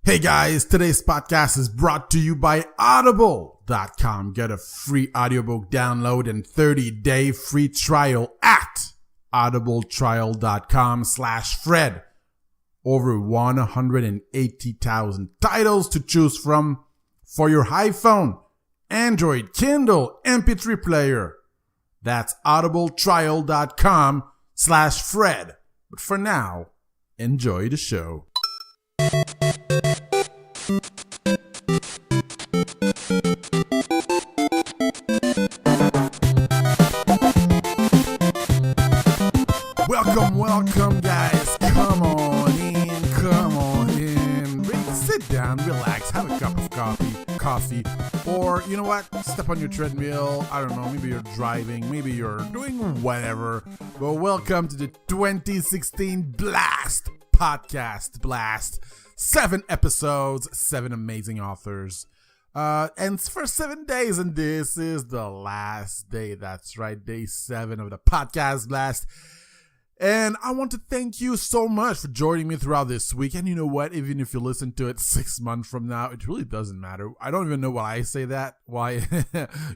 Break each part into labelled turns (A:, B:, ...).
A: Hey guys, today's podcast is brought to you by Audible.com. Get a free audiobook download and 30-day free trial at audibletrial.com/Fred. Over 180,000 titles to choose from for your iPhone, Android, Kindle, MP3 player. That's audibletrial.com/Fred. But for now, enjoy the show. Welcome guys. Come on in. Sit down, relax, have a cup of coffee, or you know what? Step on your treadmill. I don't know, maybe you're driving, maybe you're doing whatever. But welcome to the 2016 Blast Podcast Blast. 7 episodes, 7 amazing authors. And for 7 days, and this is the last day. That's right, day 7 of the Podcast Blast. And I want to thank you so much for joining me throughout this week. And you know what? Even if you listen to it 6 months from now, it really doesn't matter. I don't even know why I say that. Why,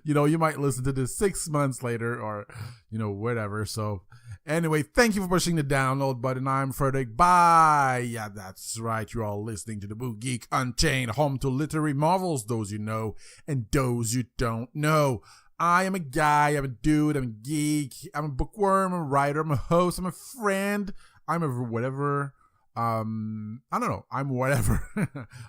A: you might listen to this 6 months later or, whatever. So anyway, thank you for pushing the download button. I'm Frederick. Bye. Yeah, that's right. You're all listening to the Book Geek Unchained, home to literary marvels, those you know and those you don't know. I am a guy, I'm a dude, I'm a geek, I'm a bookworm, I'm a writer, I'm a host, I'm a friend, I'm a whatever. I don't know, I'm whatever.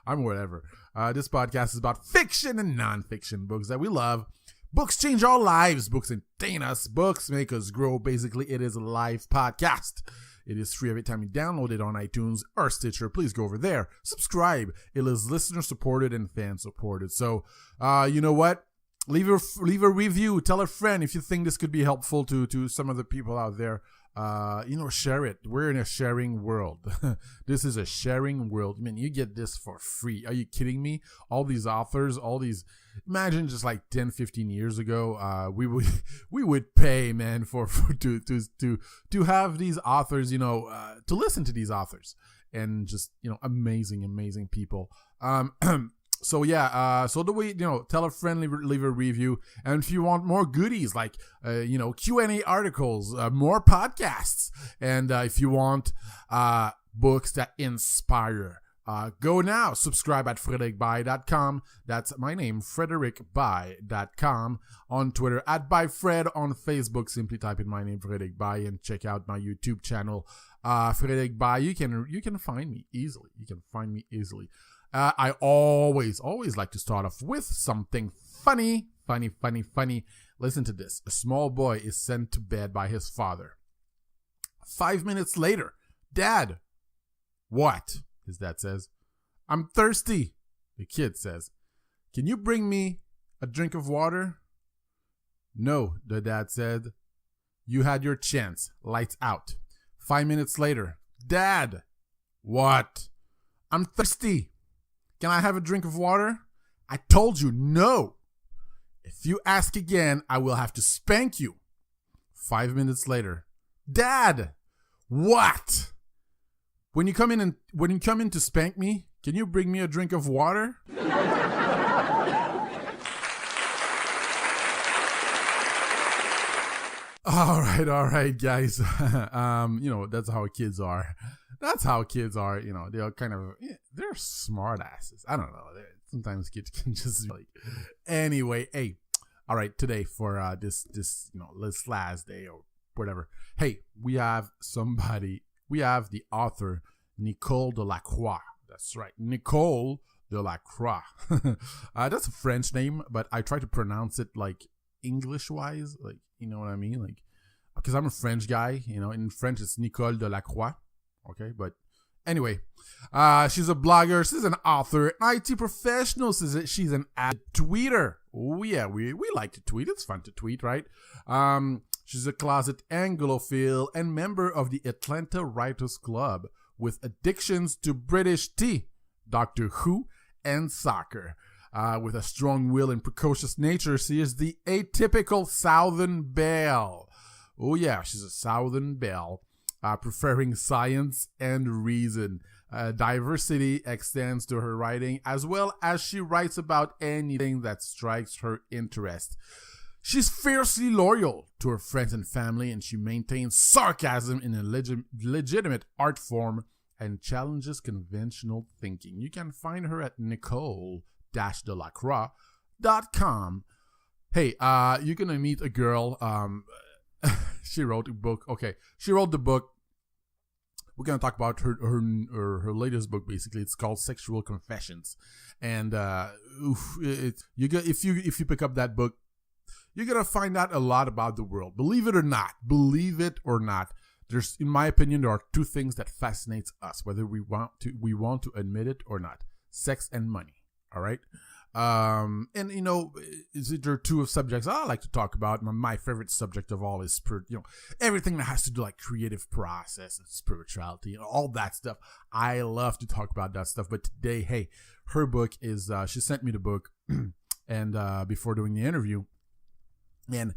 A: I'm whatever. This podcast is about fiction and non-fiction books that we love. Books change our lives, books entertain us, books make us grow. Basically, it is a live podcast. It is free every time you download it on iTunes or Stitcher. Please go over there, subscribe. It is listener supported and fan supported. So, you know what? Leave a review. Tell a friend if you think this could be helpful to some of the people out there. Share it. We're in a sharing world. This is a sharing world. I mean, you get this for free. Are you kidding me? All these authors, imagine just like 10, 15 years ago, we would pay, man, to have these authors, to listen to these authors and just, amazing people. So yeah, so the way, tell a friend, leave a review. And if you want more goodies like, Q&A articles, more podcasts, and if you want books that inspire, go now. Subscribe at frederickby.com. That's my name, frederickby.com. On Twitter, at byfred. On Facebook, simply type in my name, Frederick By, and check out my YouTube channel, Frederick By. You can find me easily. I always like to start off with something funny. Listen to this. A small boy is sent to bed by his father. 5 minutes later, Dad. What? His dad says. I'm thirsty. The kid says. Can you bring me a drink of water? No, the dad said. You had your chance. Lights out. 5 minutes later, Dad. What? I'm thirsty. Can I have a drink of water? I told you no. If you ask again, I will have to spank you. 5 minutes later. Dad! What? When you come in to spank me, can you bring me a drink of water? All right, guys. That's how kids are. They're kind of, they're smart asses. I don't know. Sometimes kids can just be like, anyway, hey, all right, today for this last day or whatever. Hey, we have the author, Nicole Delacroix. That's right, Nicole Delacroix. That's a French name, but I try to pronounce it like English-wise, like, you know what I mean? Like, because I'm a French guy, in French it's Nicole Delacroix. Okay, but anyway, she's a blogger, she's an author, an IT professional, she's an avid tweeter. Oh yeah, we like to tweet. It's fun to tweet, right? She's a closet Anglophile and member of the Atlanta Writers Club with addictions to British tea, Doctor Who, and soccer. With a strong will and precocious nature, she is the atypical Southern Belle. Oh yeah, she's a Southern Belle. Preferring science and reason. Diversity extends to her writing, as well as she writes about anything that strikes her interest. She's fiercely loyal to her friends and family, and she maintains sarcasm in a legitimate art form and challenges conventional thinking. You can find her at Nicole-Delacroix.com. Hey, you're going to meet a girl. She wrote a book. Okay, she wrote the book. We're going to talk about her latest book, basically. It's called Sexual Confessions. And if you pick up that book, you're going to find out a lot about the world. Believe it or not, there's, in my opinion, there are two things that fascinates us, whether we want to admit it or not: sex and money. All right. And there are two of subjects I like to talk about. My favorite subject of all is everything that has to do like creative process and spirituality and all that stuff. I love to talk about that stuff. But today, hey, her book is she sent me the book, and before doing the interview. And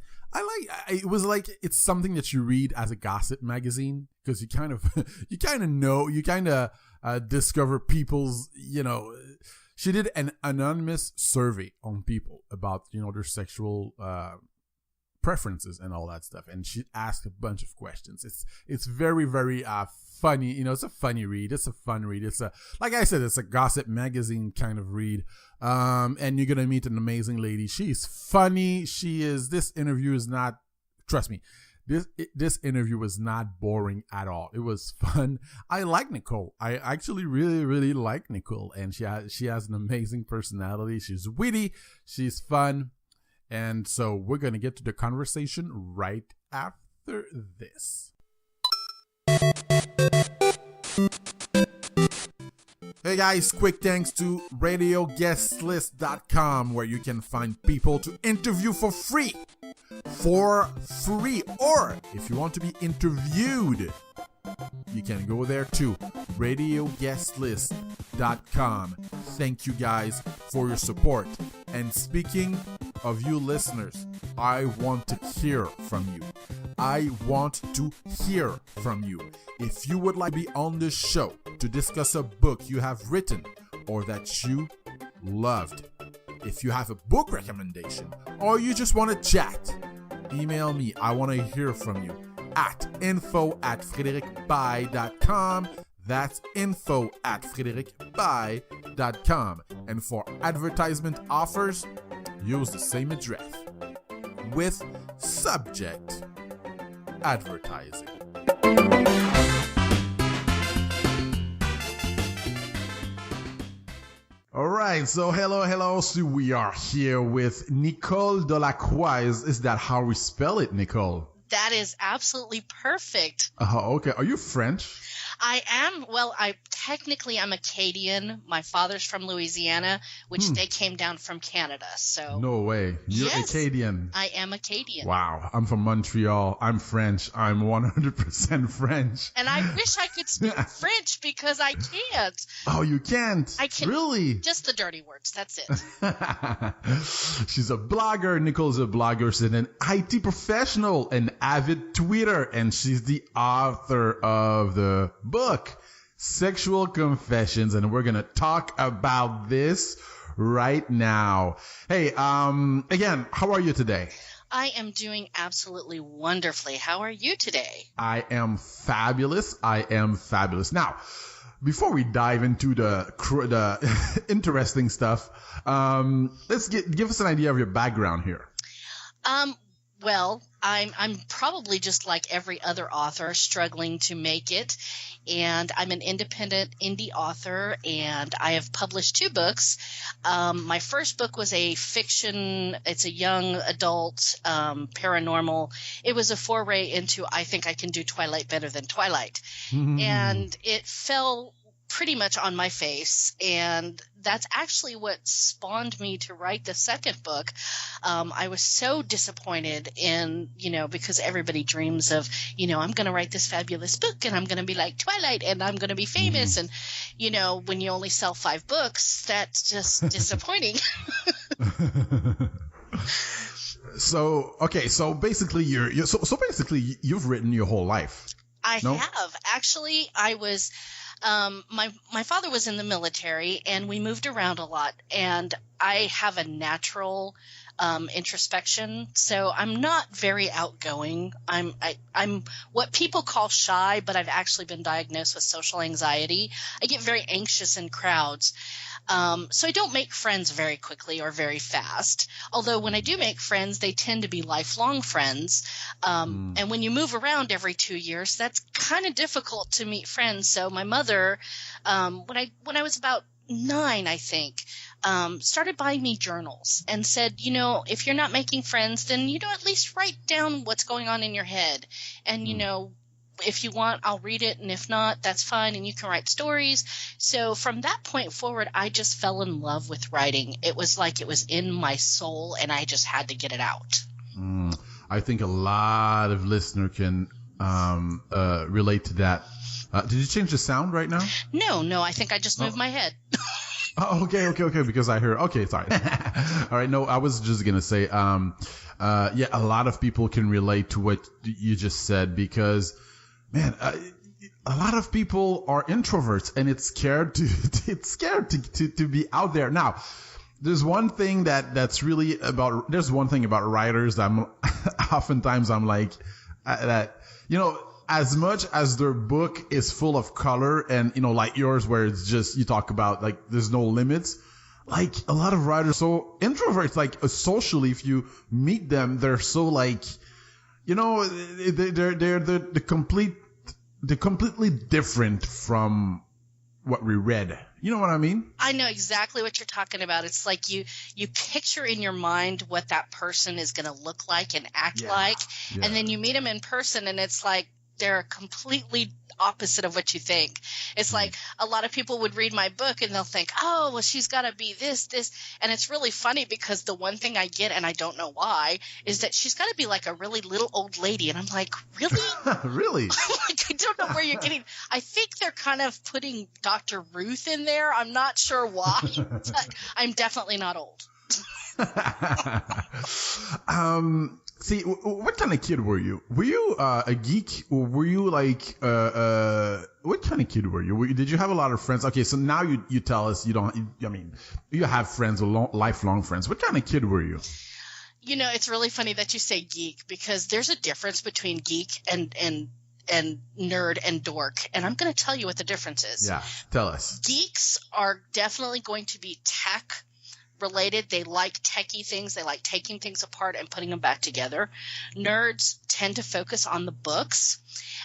A: it was like, it's something that you read as a gossip magazine, because you kind of discover people's, she did an anonymous survey on people about, their sexual preferences and all that stuff. And she asked a bunch of questions. It's very, very funny. It's a funny read. It's a fun read. Like I said, it's a gossip magazine kind of read. And you're going to meet an amazing lady. She's funny. This interview is not, trust me, this interview was not boring at all. It was fun. I like Nicole. I actually really, really like Nicole. And she has an amazing personality. She's witty. She's fun. And so we're going to get to the conversation right after this. Hey guys, quick thanks to RadioGuestList.com, where you can find people to interview for free. Or if you want to be interviewed, you can go there too. RadioGuestList.com. Thank you guys for your support. And speaking of you listeners, I want to hear from you. If you would like to be on this show to discuss a book you have written or that you loved, if you have a book recommendation, or you just want to chat, email me. I want to hear from you at info@fredericbaye.com. That's info@fredericbaye.com. And for advertisement offers, use the same address with subject advertising. All right, so hello. So we are here with Nicole Delacroix. Is that how we spell it, Nicole?
B: That is absolutely perfect.
A: Okay. Are you French?
B: I am. Well, I'm Acadian. My father's from Louisiana, which they came down from Canada. So
A: no way. You're Acadian.
B: I am Acadian.
A: Wow. I'm from Montreal. I'm French. I'm 100% French.
B: And I wish I could speak French because I can't.
A: Oh, you can't?
B: I can.
A: Really?
B: Just the dirty words. That's it.
A: She's a blogger. Nicole's a blogger. She's an IT professional, an avid tweeter, and she's the author of the book Sexual Confessions, and we're gonna talk about this right now. Hey, again, how are you today?
B: I am doing absolutely wonderfully. How are you today?
A: I am fabulous. Now, before we dive into the interesting stuff, let's give us an idea of your background here.
B: Well, I'm probably just like every other author, struggling to make it. And I'm an independent indie author, and I have published 2 books. My first book was a fiction. It's a young adult paranormal. It was a foray into, I think I can do Twilight better than Twilight. And it fell pretty much on my face, and that's actually what spawned me to write the second book. I was so disappointed because everybody dreams of, I'm going to write this fabulous book and I'm going to be like Twilight and I'm going to be famous. And, when you only sell 5 books, that's just disappointing.
A: So basically you've written your whole life.
B: I have. Actually, My father was in the military, and we moved around a lot. And I have a natural introspection, so I'm not very outgoing. I'm what people call shy, but I've actually been diagnosed with social anxiety. I get very anxious in crowds. So I don't make friends very quickly or very fast. Although when I do make friends, they tend to be lifelong friends. And when you move around every 2 years, that's kind of difficult to meet friends. So my mother, when I was about 9, I think, started buying me journals and said, if you're not making friends, then, at least write down what's going on in your head. And, if you want, I'll read it. And if not, that's fine. And you can write stories. So from that point forward, I just fell in love with writing. It was like it was in my soul, and I just had to get it out.
A: I think a lot of listeners can relate to that. Did you change the sound right now?
B: No. I think I just moved my head.
A: Oh, okay. Because I heard. Okay, sorry. All right. No, I was just gonna say, a lot of people can relate to what you just said because, man, a lot of people are introverts and it's scared to be out there. Now, there's one thing that's really there's one thing about writers that oftentimes I'm like that, as much as their book is full of color and, like yours, where it's just, you talk about like, there's no limits. Like a lot of writers, so introverts, like socially, if you meet them, they're so like, they're completely different from what we read. You know what I mean?
B: I know exactly what you're talking about. It's like you picture in your mind what that person is going to look like and act like, and then you meet them in person, and it's like they're completely opposite of what you think. It's like a lot of people would read my book and they'll think, oh, well, she's got to be this. And it's really funny because the one thing I get, and I don't know why, is that she's got to be like a really little old lady. And I'm like, really?
A: Really?
B: I don't know where you're getting. I think they're kind of putting Dr. Ruth in there. I'm not sure why, but I'm definitely not old.
A: See, what kind of kid were you? Were you a geek, or were you like what kind of kid were you? Did you have a lot of friends? Okay, so now you tell us you don't. I mean, you have friends, lifelong friends. What kind of kid were you?
B: It's really funny that you say geek because there's a difference between geek and nerd and dork, and I'm going to tell you what the difference is.
A: Yeah, tell us.
B: Geeks are definitely going to be tech related. They like techie things. They like taking things apart and putting them back together. Nerds tend to focus on the books.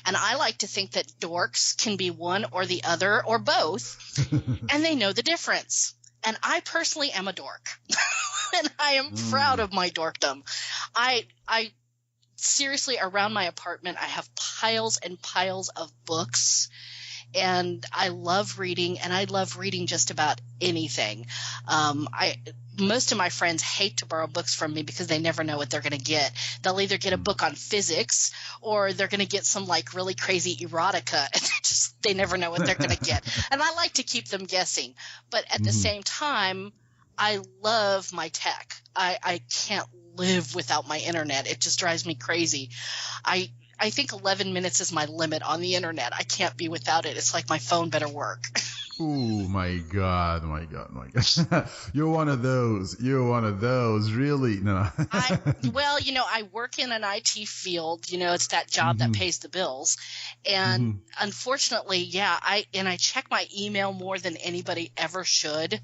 B: And I like to think that dorks can be one or the other or both. And they know the difference. And I personally am a dork. And I am proud of my dorkdom. I seriously, around my apartment, I have piles and piles of books. And I love reading, and I love reading just about anything. Most of my friends hate to borrow books from me because they never know what they're going to get. They'll either get a book on physics or they're going to get some like really crazy erotica, and they never know what they're going to get. And I like to keep them guessing. But at the same time, I love my tech. I can't live without my internet. It just drives me crazy. I think 11 minutes is my limit on the internet. I can't be without it. It's like my phone better work.
A: Oh, my God. You're one of those. Really? No.
B: I work in an IT field. It's that job that pays the bills. And unfortunately, I check my email more than anybody ever should.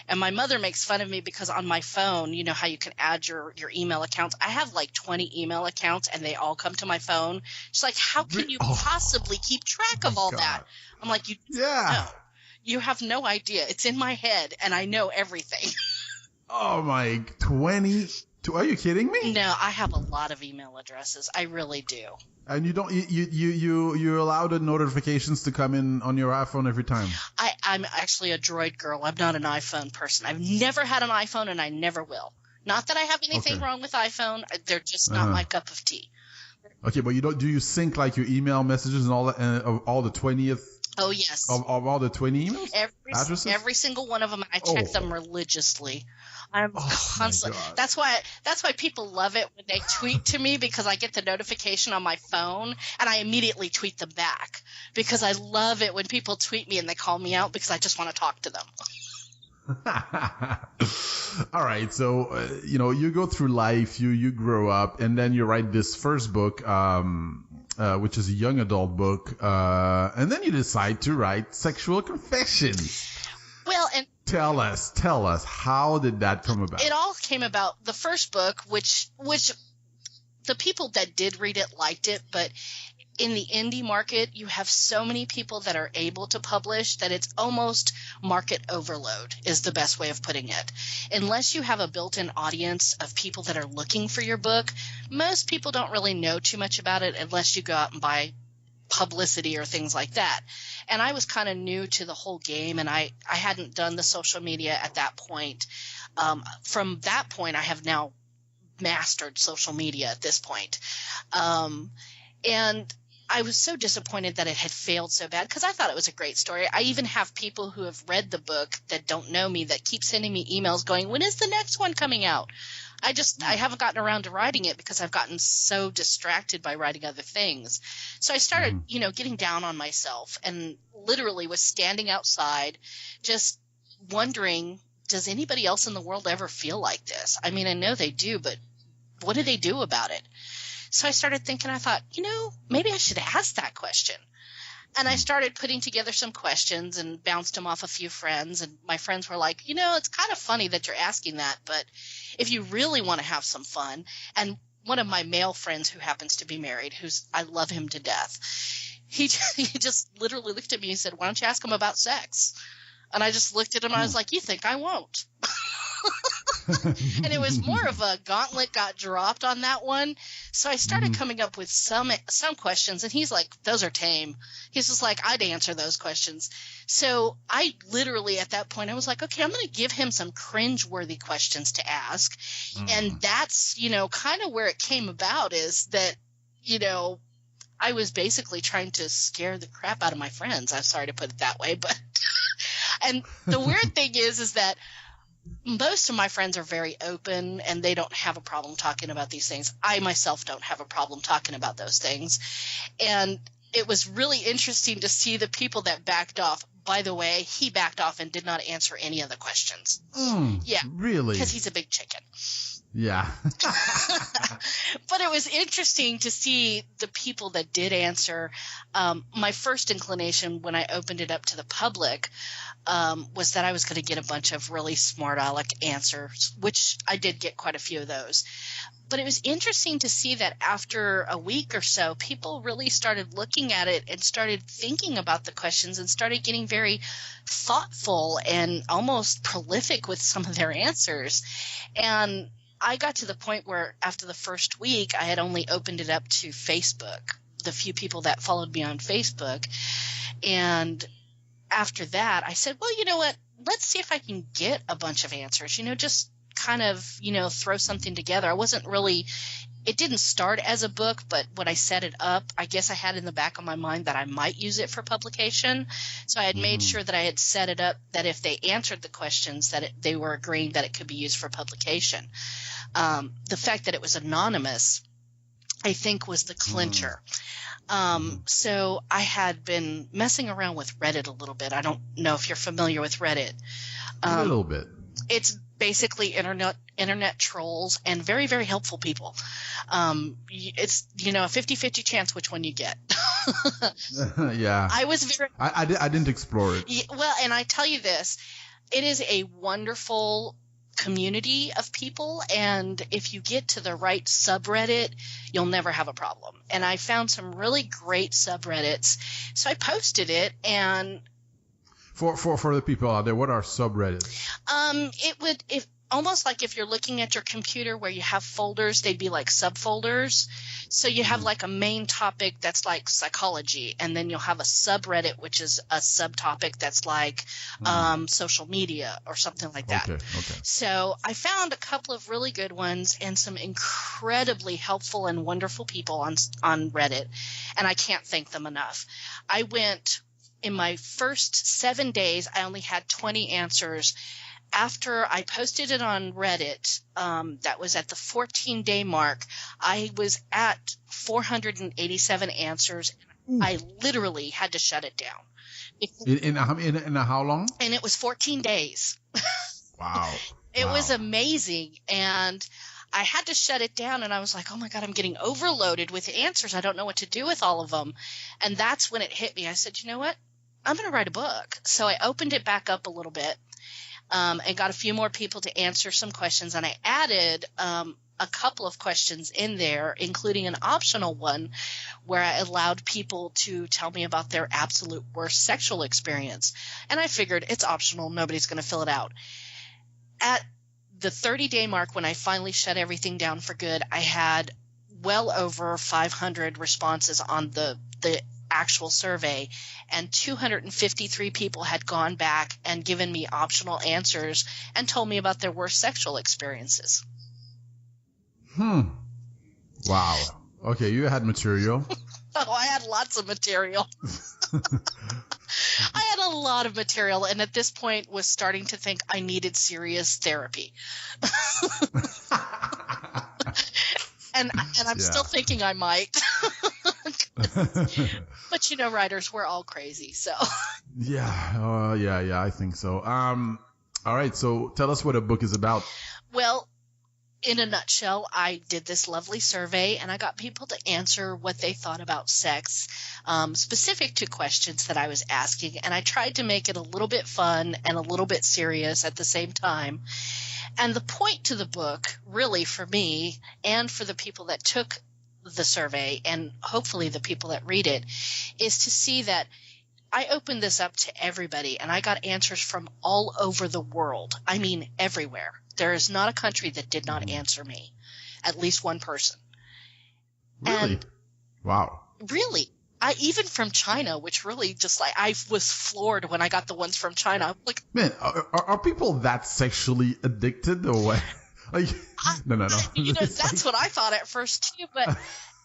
B: And my mother makes fun of me because on my phone, you know how you can add your email accounts. I have like 20 email accounts and they all come to my phone. She's like, how can you possibly keep track of all that? I'm like, no. You have no idea. It's in my head, and I know everything.
A: Oh, my 20? Are you kidding me?
B: No, I have a lot of email addresses. I really do.
A: And you don't you allow the notifications to come in on your iPhone every time?
B: I'm actually a Droid girl. I'm not an iPhone person. I've never had an iPhone, and I never will. Not that I have anything wrong with iPhone. They're just not my cup of tea.
A: Okay, but do you sync like your email messages and all that, all the 20th
B: Oh, yes.
A: Of all the 20 emails? Addresses?
B: Every single one of them. I check them religiously. I'm constantly.
A: My God.
B: That's why people love it when they tweet to me, because I get the notification on my phone and I immediately tweet them back, because I love it when people tweet me and they call me out because I just want to talk to them.
A: All right, so you go through life, you grow up, and then you write this first book, which is a young adult book, and then you decide to write sexual confessions.
B: Well, and
A: tell us, how did that come about?
B: It all came about the first book, which the people that did read it liked it, but in the indie market, you have so many people that are able to publish that it's almost market overload is the best way of putting it. Unless you have a built-in audience of people that are looking for your book, most people don't really know too much about it unless you go out and buy publicity or things like that. And I was kind of new to the whole game, and I hadn't done the social media at that point. From that point, I have now mastered social media at this point. And I was so disappointed that it had failed so bad, because I thought it was a great story. I even have people who have read the book that don't know me that keep sending me emails going, when is the next one coming out? I haven't gotten around to writing it because I've gotten so distracted by writing other things. So I started, getting down on myself, and literally was standing outside just wondering, does anybody else in the world ever feel like this? I mean, I know they do, but what do they do about it? So I started thinking, I thought, maybe I should ask that question. And I started putting together some questions and bounced them off a few friends. And my friends were like, it's kind of funny that you're asking that, but if you really want to have some fun. And one of my male friends who happens to be married, I love him to death, he just literally looked at me and said, why don't you ask him about sex? And I just looked at him and I was like, you think I won't? And it was more of a gauntlet got dropped on that one. So I started coming up with some questions, and he's like, those are tame. He's just like, I'd answer those questions. So I literally at that point, I was like, okay, I'm going to give him some cringeworthy questions to ask. And that's, kind of where it came about, is that, I was basically trying to scare the crap out of my friends. I'm sorry to put it that way, but and the weird thing is that most of my friends are very open and they don't have a problem talking about these things. I myself don't have a problem talking about those things. And it was really interesting to see the people that backed off. By the way, he backed off and did not answer any of the questions. Yeah.
A: Really?
B: Because he's a big chicken.
A: Yeah.
B: But it was interesting to see the people that did answer. My first inclination when I opened it up to the public was that I was going to get a bunch of really smart aleck answers, which I did get quite a few of those. But it was interesting to see that after a week or so, people really started looking at it and started thinking about the questions and started getting very thoughtful and almost prolific with some of their answers. And I got to the point where after the first week, I had only opened it up to Facebook, the few people that followed me on Facebook. And after that, I said, well, you know what? Let's see if I can get a bunch of answers, just kind of, throw something together. I wasn't really – it didn't start as a book, but when I set it up, I guess I had in the back of my mind that I might use it for publication. So I had made sure that I had set it up that if they answered the questions, that they were agreeing that it could be used for publication. The fact that it was anonymous, I think, was the clincher. So I had been messing around with Reddit a little bit. I don't know if you're familiar with Reddit.
A: A little bit.
B: It's basically internet trolls and very, very helpful people. It's, a 50-50 chance which one you get.
A: Yeah. I didn't explore it.
B: Yeah, well, and I tell you this, it is a wonderful community of people, and if you get to the right subreddit, you'll never have a problem. And I found some really great subreddits, so I posted it. And
A: for the people out there, what are subreddits?
B: If almost like if you're looking at your computer where you have folders, they'd be like subfolders. So you have like a main topic that's like psychology, and then you'll have a subreddit, which is a subtopic that's like social media or something like that.
A: Okay.
B: So I found a couple of really good ones and some incredibly helpful and wonderful people on Reddit, and I can't thank them enough. I went in my first 7 days, I only had 20 answers. After I posted it on Reddit, that was at the 14-day mark, I was at 487 answers. I literally had to shut it down.
A: In how long?
B: And it was 14 days.
A: Wow.
B: It was amazing. And I had to shut it down, and I was like, oh, my God, I'm getting overloaded with answers. I don't know what to do with all of them. And that's when it hit me. I said, you know what? I'm going to write a book. So I opened it back up a little bit and got a few more people to answer some questions. And I added a couple of questions in there, including an optional one where I allowed people to tell me about their absolute worst sexual experience. And I figured it's optional. Nobody's going to fill it out. At the 30-day mark, when I finally shut everything down for good, I had well over 500 responses on the actual survey, and 253 people had gone back and given me optional answers and told me about their worst sexual experiences.
A: Wow. Okay, you had material.
B: Oh, I had lots of material. I had a lot of material, and at this point was starting to think I needed serious therapy. and I'm still thinking I might. But writers, we're all crazy, so. Yeah,
A: I think so. All right, so tell us what a book is about.
B: Well, in a nutshell, I did this lovely survey, and I got people to answer what they thought about sex, specific to questions that I was asking, and I tried to make it a little bit fun and a little bit serious at the same time. And the point to the book, really for me and for the people that took the survey, and hopefully the people that read it, is to see that I opened this up to everybody, and I got answers from all over the world. I mean, everywhere. There is not a country that did not answer me. At least one person.
A: Really?
B: And
A: wow.
B: Really. Even from China, which really just I was floored when I got the ones from China. Like,
A: man, are people that sexually addicted or what? No.
B: That's what I thought at first too, but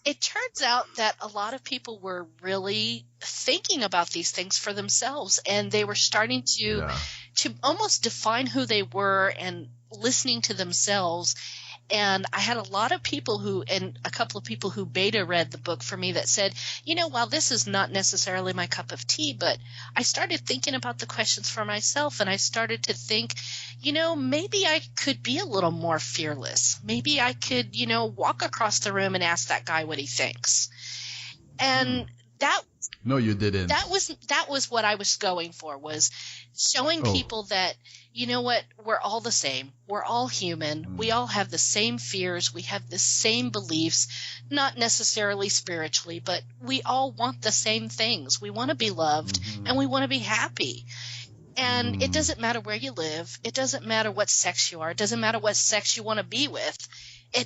B: it turns out that a lot of people were really thinking about these things for themselves, and they were starting to almost define who they were and listening to themselves. And I had a lot of people and a couple of people who beta read the book for me that said, while this is not necessarily my cup of tea, but I started thinking about the questions for myself, and I started to think, maybe I could be a little more fearless. Maybe I could, walk across the room and ask that guy what he thinks. And
A: no, you didn't.
B: That was what I was going for, was showing people that, we're all the same. We're all human. We all have the same fears. We have the same beliefs, not necessarily spiritually, but we all want the same things. We want to be loved and we want to be happy. And it doesn't matter where you live. It doesn't matter what sex you are. It doesn't matter what sex you want to be with.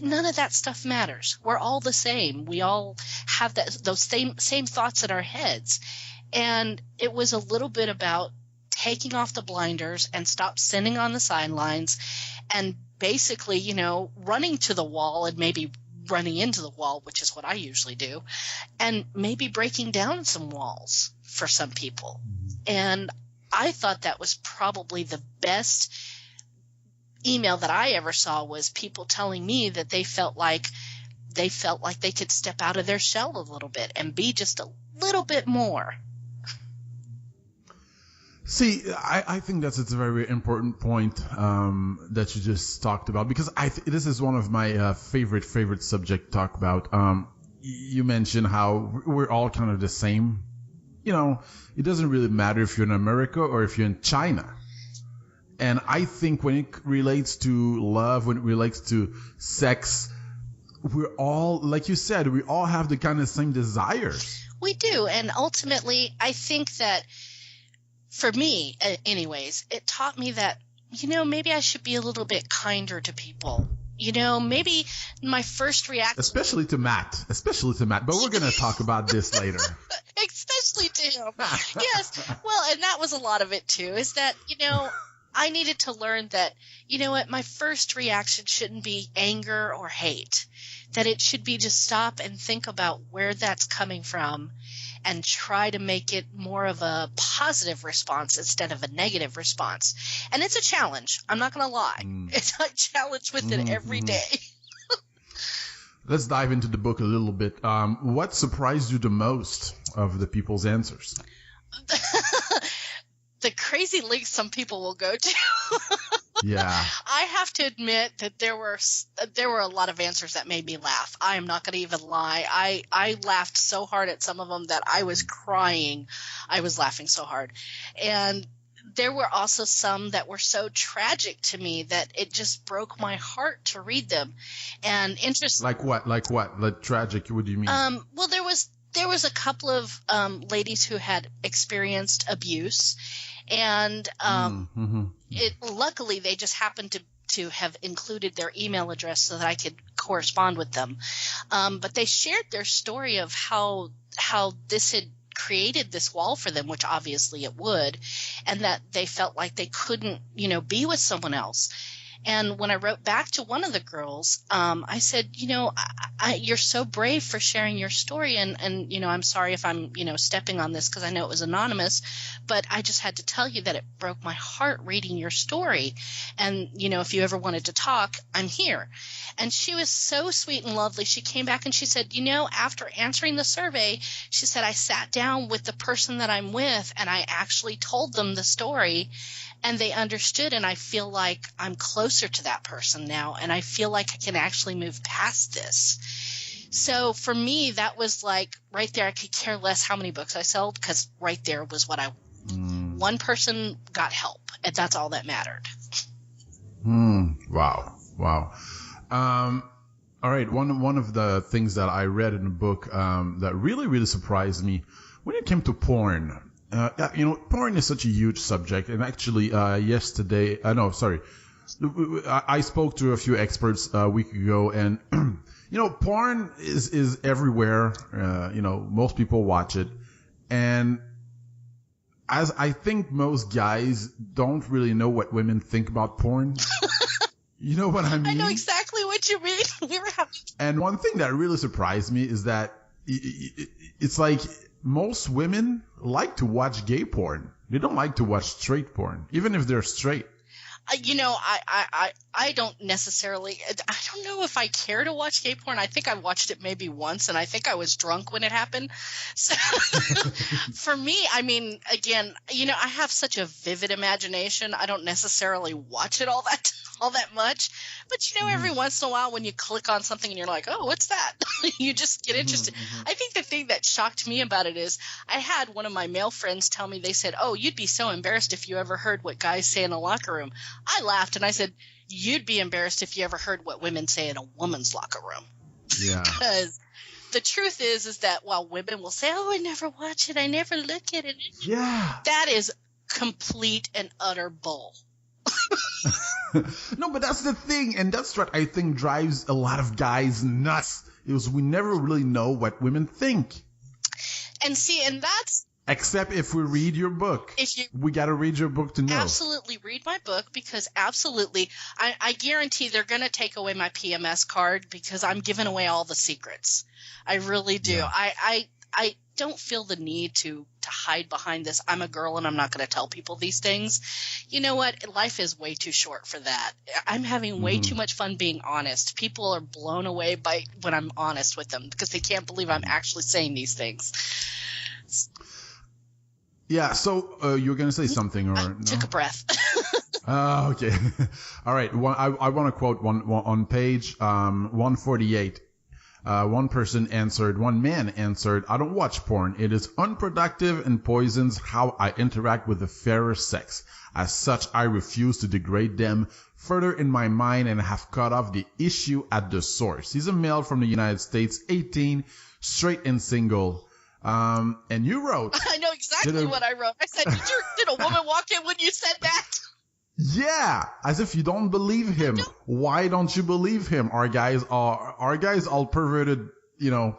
B: None of that stuff matters. We're all the same. We all have those same thoughts in our heads. And it was a little bit about taking off the blinders and stop sitting on the sidelines and basically, running to the wall and maybe running into the wall, which is what I usually do, and maybe breaking down some walls for some people. And I thought that was probably the best email that I ever saw, was people telling me that they felt like they could step out of their shell a little bit and be just a little bit more.
A: See, I think that's a very important point that you just talked about, because this is one of my favorite subject to talk about. You mentioned how we're all kind of the same. It doesn't really matter if you're in America or if you're in China. And I think when it relates to love, when it relates to sex, we're all, like you said, we all have the kind of same desires.
B: We do. And ultimately, I think that, for me, anyways, it taught me that, maybe I should be a little bit kinder to people. Maybe my first reaction... Especially to Matt. But we're going to talk about this later. Especially to him. Yes. Well, and that was a lot of it, too, is that, I needed to learn that, my first reaction shouldn't be anger or hate. That it should be just stop and think about where that's coming from and try to make it more of a positive response instead of a negative response. And it's a challenge. I'm not going to lie. It's a challenge with it every day.
A: Let's dive into the book a little bit. What surprised you the most of the people's answers?
B: The crazy lengths some people will go to.
A: Yeah.
B: I have to admit that there were a lot of answers that made me laugh. I am not going to even lie. I laughed so hard at some of them that I was crying. I was laughing so hard. And there were also some that were so tragic to me that it just broke my heart to read them. And interesting.
A: Like what? Like tragic? What do you mean?
B: Well, there was a couple of ladies who had experienced abuse, and luckily they just happened to have included their email address so that I could correspond with them. But they shared their story of how this had created this wall for them, which obviously it would, and that they felt like they couldn't, be with someone else. And when I wrote back to one of the girls, I said, you're so brave for sharing your story. And I'm sorry if I'm, stepping on this because I know it was anonymous, but I just had to tell you that it broke my heart reading your story. And, if you ever wanted to talk, I'm here. And she was so sweet and lovely. She came back and she said, after answering the survey, she said, I sat down with the person that I'm with and I actually told them the story. And they understood, and I feel like I'm closer to that person now, and I feel like I can actually move past this. So for me, that was like right there. I could care less how many books I sold because right there was what one person got help, and that's all that mattered.
A: Wow. All right. One of the things that I read in the book that really, really surprised me when it came to porn. Porn is such a huge subject, and actually, I spoke to a few experts a week ago, and porn is everywhere. Most people watch it, and as I think most guys don't really know what women think about porn. You know what I mean?
B: I know exactly what you mean.
A: And one thing that really surprised me is that it's like most women like to watch gay porn. They don't like to watch straight porn, even if they're straight.
B: I don't necessarily – I don't know if I care to watch gay porn. I think I watched it maybe once, and I think I was drunk when it happened. So for me, I mean, again, I have such a vivid imagination. I don't necessarily watch it all that much. But, every once in a while when you click on something and you're like, oh, what's that? You just get interested. I think the thing that shocked me about it is I had one of my male friends tell me, they said, oh, you'd be so embarrassed if you ever heard what guys say in a locker room. I laughed and I said, you'd be embarrassed if you ever heard what women say in a woman's locker room.
A: Yeah.
B: Because the truth is that while women will say, oh, I never watch it, I never look at it.
A: Yeah.
B: That is complete and utter bull.
A: No, but that's the thing, and that's what I think drives a lot of guys nuts, is we never really know what women think.
B: And that's...
A: Except if we read your book. We got to read your book to know.
B: Absolutely read my book, because absolutely, I guarantee they're going to take away my PMS card because I'm giving away all the secrets. I really do. Yeah. I don't feel the need to hide behind this. I'm a girl and I'm not going to tell people these things. You know what? Life is way too short for that. I'm having way too much fun being honest. People are blown away by when I'm honest with them because they can't believe I'm actually saying these things.
A: Yeah, so you're going to say something, or
B: I took a breath.
A: Oh, okay. All right. I want to quote one on page 148. One man answered, I don't watch porn. It is unproductive and poisons how I interact with the fairer sex. As such, I refuse to degrade them further in my mind and have cut off the issue at the source. He's a male from the United States, 18, straight and single. And you wrote...
B: I know exactly what I wrote. I said, did a woman walk in when you said that?
A: Yeah, as if you don't believe him. Why don't you believe him? Are guys all perverted,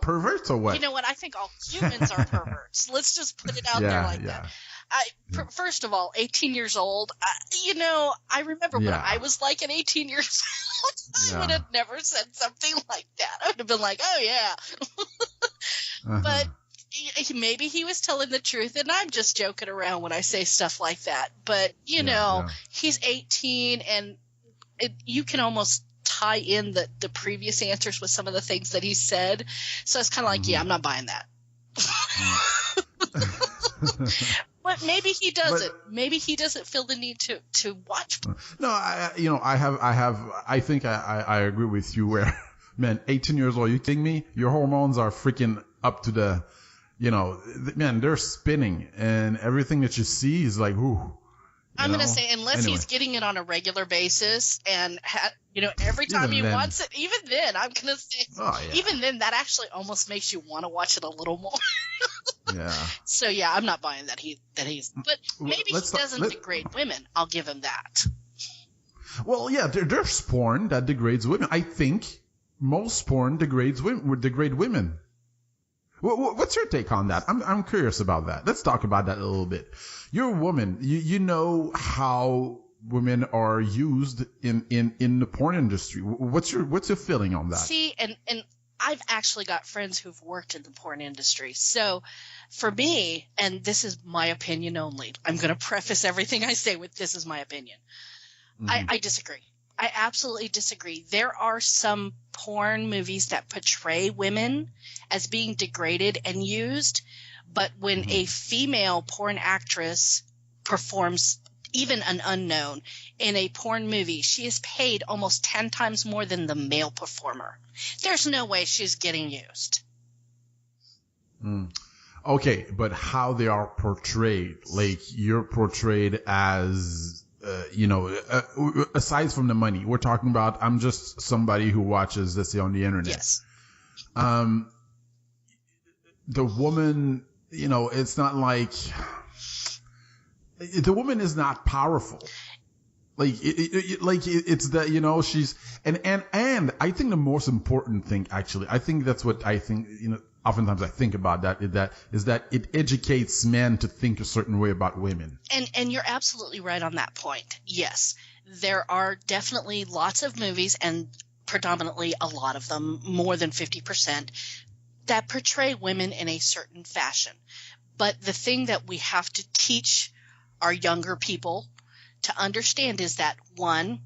A: perverts or what?
B: You know what? I think all humans are perverts. Let's just put it out there like that. First of all, 18 years old, I remember when I was like an 18 years old, I would have never said something like that. I would have been like, oh, yeah. But maybe he was telling the truth, and I'm just joking around when I say stuff like that. But, you know, he's 18, and you can almost tie in the previous answers with some of the things that he said. So it's kind of like, I'm not buying that. But maybe he doesn't. Maybe he doesn't feel the need to watch.
A: No, I think I agree with you where, man, 18 years old, you kidding me? Your hormones are freaking up to the, man, they're spinning, and everything that you see is like, ooh.
B: I'm going to say, unless he's getting it on a regular basis and, every time he wants it, even then, I'm going to say, even then, that actually almost makes you want to watch it a little more.
A: Yeah.
B: So, yeah, I'm not buying that he's, but maybe he doesn't degrade women. I'll give him that.
A: Well, yeah, there's porn that degrades women. I think most porn degrade women. What's your take on that? I'm curious about that. Let's talk about that a little bit. You're a woman. You know how women are used in the porn industry. What's your feeling on that?
B: See, and I've actually got friends who've worked in the porn industry. So for me, and this is my opinion only, I'm going to preface everything I say with this is my opinion. I disagree. I absolutely disagree. There are some porn movies that portray women as being degraded and used, but when a female porn actress performs, even an unknown, in a porn movie, she is paid almost 10 times more than the male performer. There's no way she's getting used.
A: Okay, but how they are portrayed, like you're portrayed as, aside from the money, we're talking about, I'm just somebody who watches, let's say, on the internet.
B: Yes.
A: The woman, it's not like, the woman is not powerful. It's that, she's, and I think the most important thing, actually, I think that's what I think, oftentimes I think about that is that it educates men to think a certain way about women.
B: And you're absolutely right on that point. Yes, there are definitely lots of movies, and predominantly a lot of them, more than 50%, that portray women in a certain fashion. But the thing that we have to teach our younger people to understand is that, one,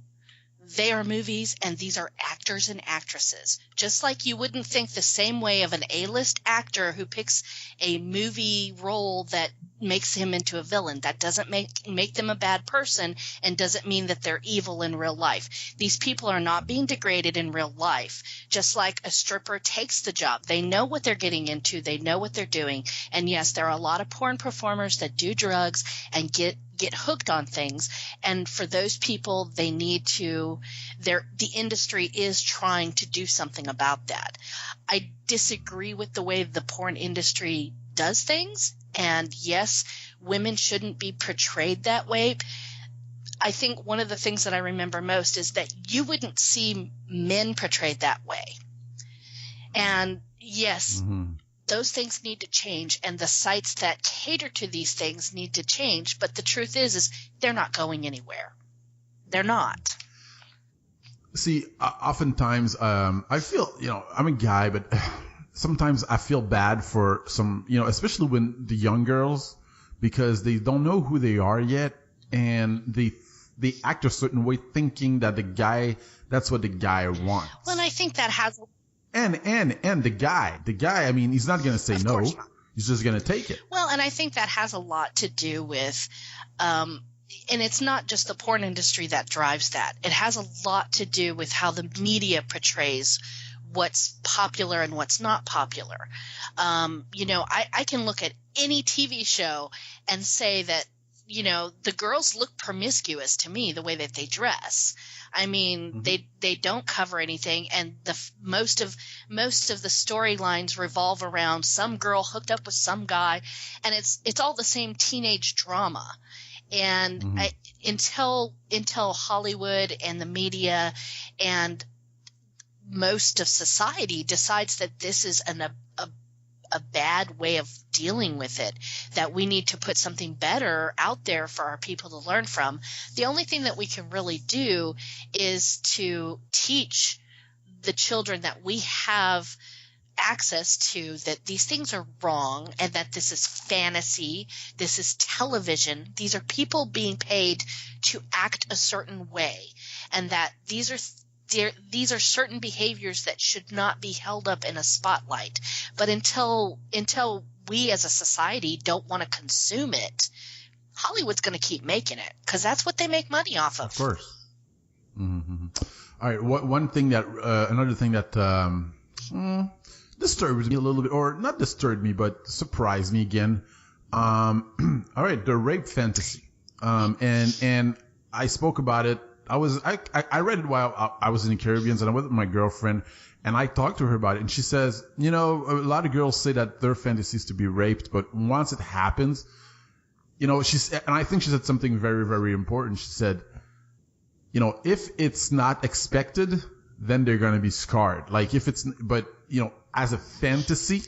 B: they are movies and these are actors and actresses. Just like you wouldn't think the same way of an A-list actor who picks a movie role that makes him into a villain. That doesn't make them a bad person and doesn't mean that they're evil in real life. These people are not being degraded in real life. Just like a stripper takes the job. They know what they're getting into. They know what they're doing. And yes, there are a lot of porn performers that do drugs and get hooked on things, and for those people, they need to. The industry is trying to do something about that. I disagree with the way the porn industry does things, and yes, women shouldn't be portrayed that way. I think one of the things that I remember most is that you wouldn't see men portrayed that way, and yes. Those things need to change, and the sites that cater to these things need to change. But the truth is they're not going anywhere. They're not.
A: See, oftentimes, I feel, I'm a guy, but sometimes I feel bad for some, especially when the young girls, because they don't know who they are yet, and they act a certain way, thinking that that's what the guy wants.
B: Well, and I think that has.
A: And the guy, I mean, he's not going to say no. He's just going to take it.
B: Well, and I think that has a lot to do with, and it's not just the porn industry that drives that. It has a lot to do with how the media portrays what's popular and what's not popular. I can look at any TV show and say that, the girls look promiscuous to me the way that they dress. I mean, they don't cover anything, and most of the storylines revolve around some girl hooked up with some guy, and it's all the same teenage drama. And until Hollywood and the media and most of society decides that this is a bad way of dealing with it, that we need to put something better out there for our people to learn from, the only thing that we can really do is to teach the children that we have access to that these things are wrong and that this is fantasy, this is television, these are people being paid to act a certain way, and that these are certain behaviors that should not be held up in a spotlight. But until we as a society don't want to consume it, Hollywood's going to keep making it because that's what they make money off of.
A: Of course. Mm-hmm. All right. Another thing that disturbs me a little bit, or not disturbed me, but surprised me again. All right, the rape fantasy. And I spoke about it. I read it while I was in the Caribbean, and I went with my girlfriend, and I talked to her about it, and she says, a lot of girls say that their fantasy is to be raped, but once it happens, and I think she said something very, very important. She said, if it's not expected, then they're going to be scarred. Like as a fantasy,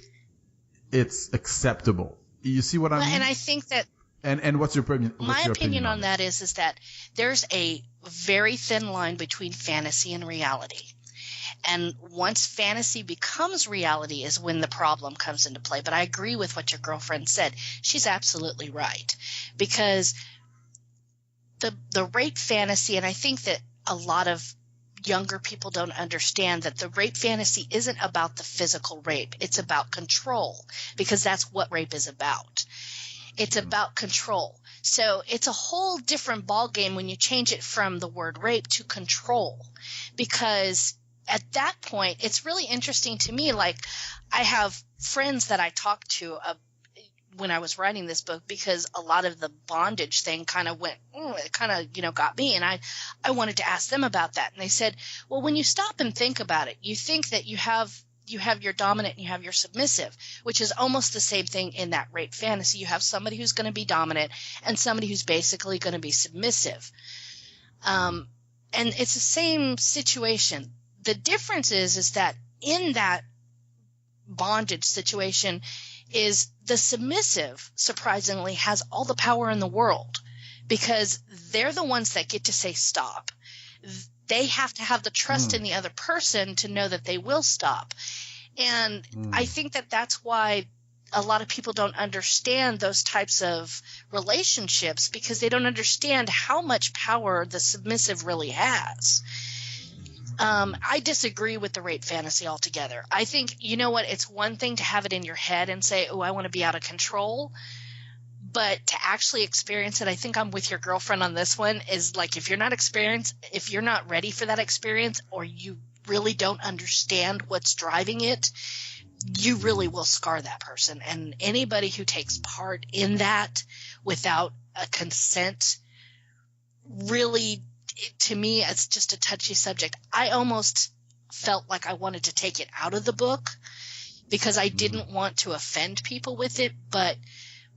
A: it's acceptable. You see what I mean?
B: And I think that
A: And what's your opinion?
B: My opinion on that is that there's a very thin line between fantasy and reality. And once fantasy becomes reality is when the problem comes into play. But I agree with what your girlfriend said. She's absolutely right. Because the rape fantasy, and I think that a lot of younger people don't understand that the rape fantasy isn't about the physical rape. It's about control, because that's what rape is about. It's about control. So it's a whole different ballgame when you change it from the word rape to control, because at that point, it's really interesting to me. Like, I have friends that I talk to when I was writing this book, because a lot of the bondage thing kind of went, it kind of, got me. And I wanted to ask them about that. And they said, well, when you stop and think about it, you think that you have your dominant and you have your submissive, which is almost the same thing in that rape fantasy. You have somebody who's going to be dominant and somebody who's basically going to be submissive. And it's the same situation. The difference is that in that bondage situation is the submissive, surprisingly, has all the power in the world, because they're the ones that get to say stop. They have to have the trust in the other person to know that they will stop. And I think that that's why a lot of people don't understand those types of relationships, because they don't understand how much power the submissive really has. I disagree with the rape fantasy altogether. I think, it's one thing to have it in your head and say, oh, I want to be out of control. But to actually experience it, I think I'm with your girlfriend on this one, is like, if you're not ready for that experience, or you really don't understand what's driving it, you really will scar that person. And anybody who takes part in that without a consent, really, to me, it's just a touchy subject. I almost felt like I wanted to take it out of the book because I didn't want to offend people with it. But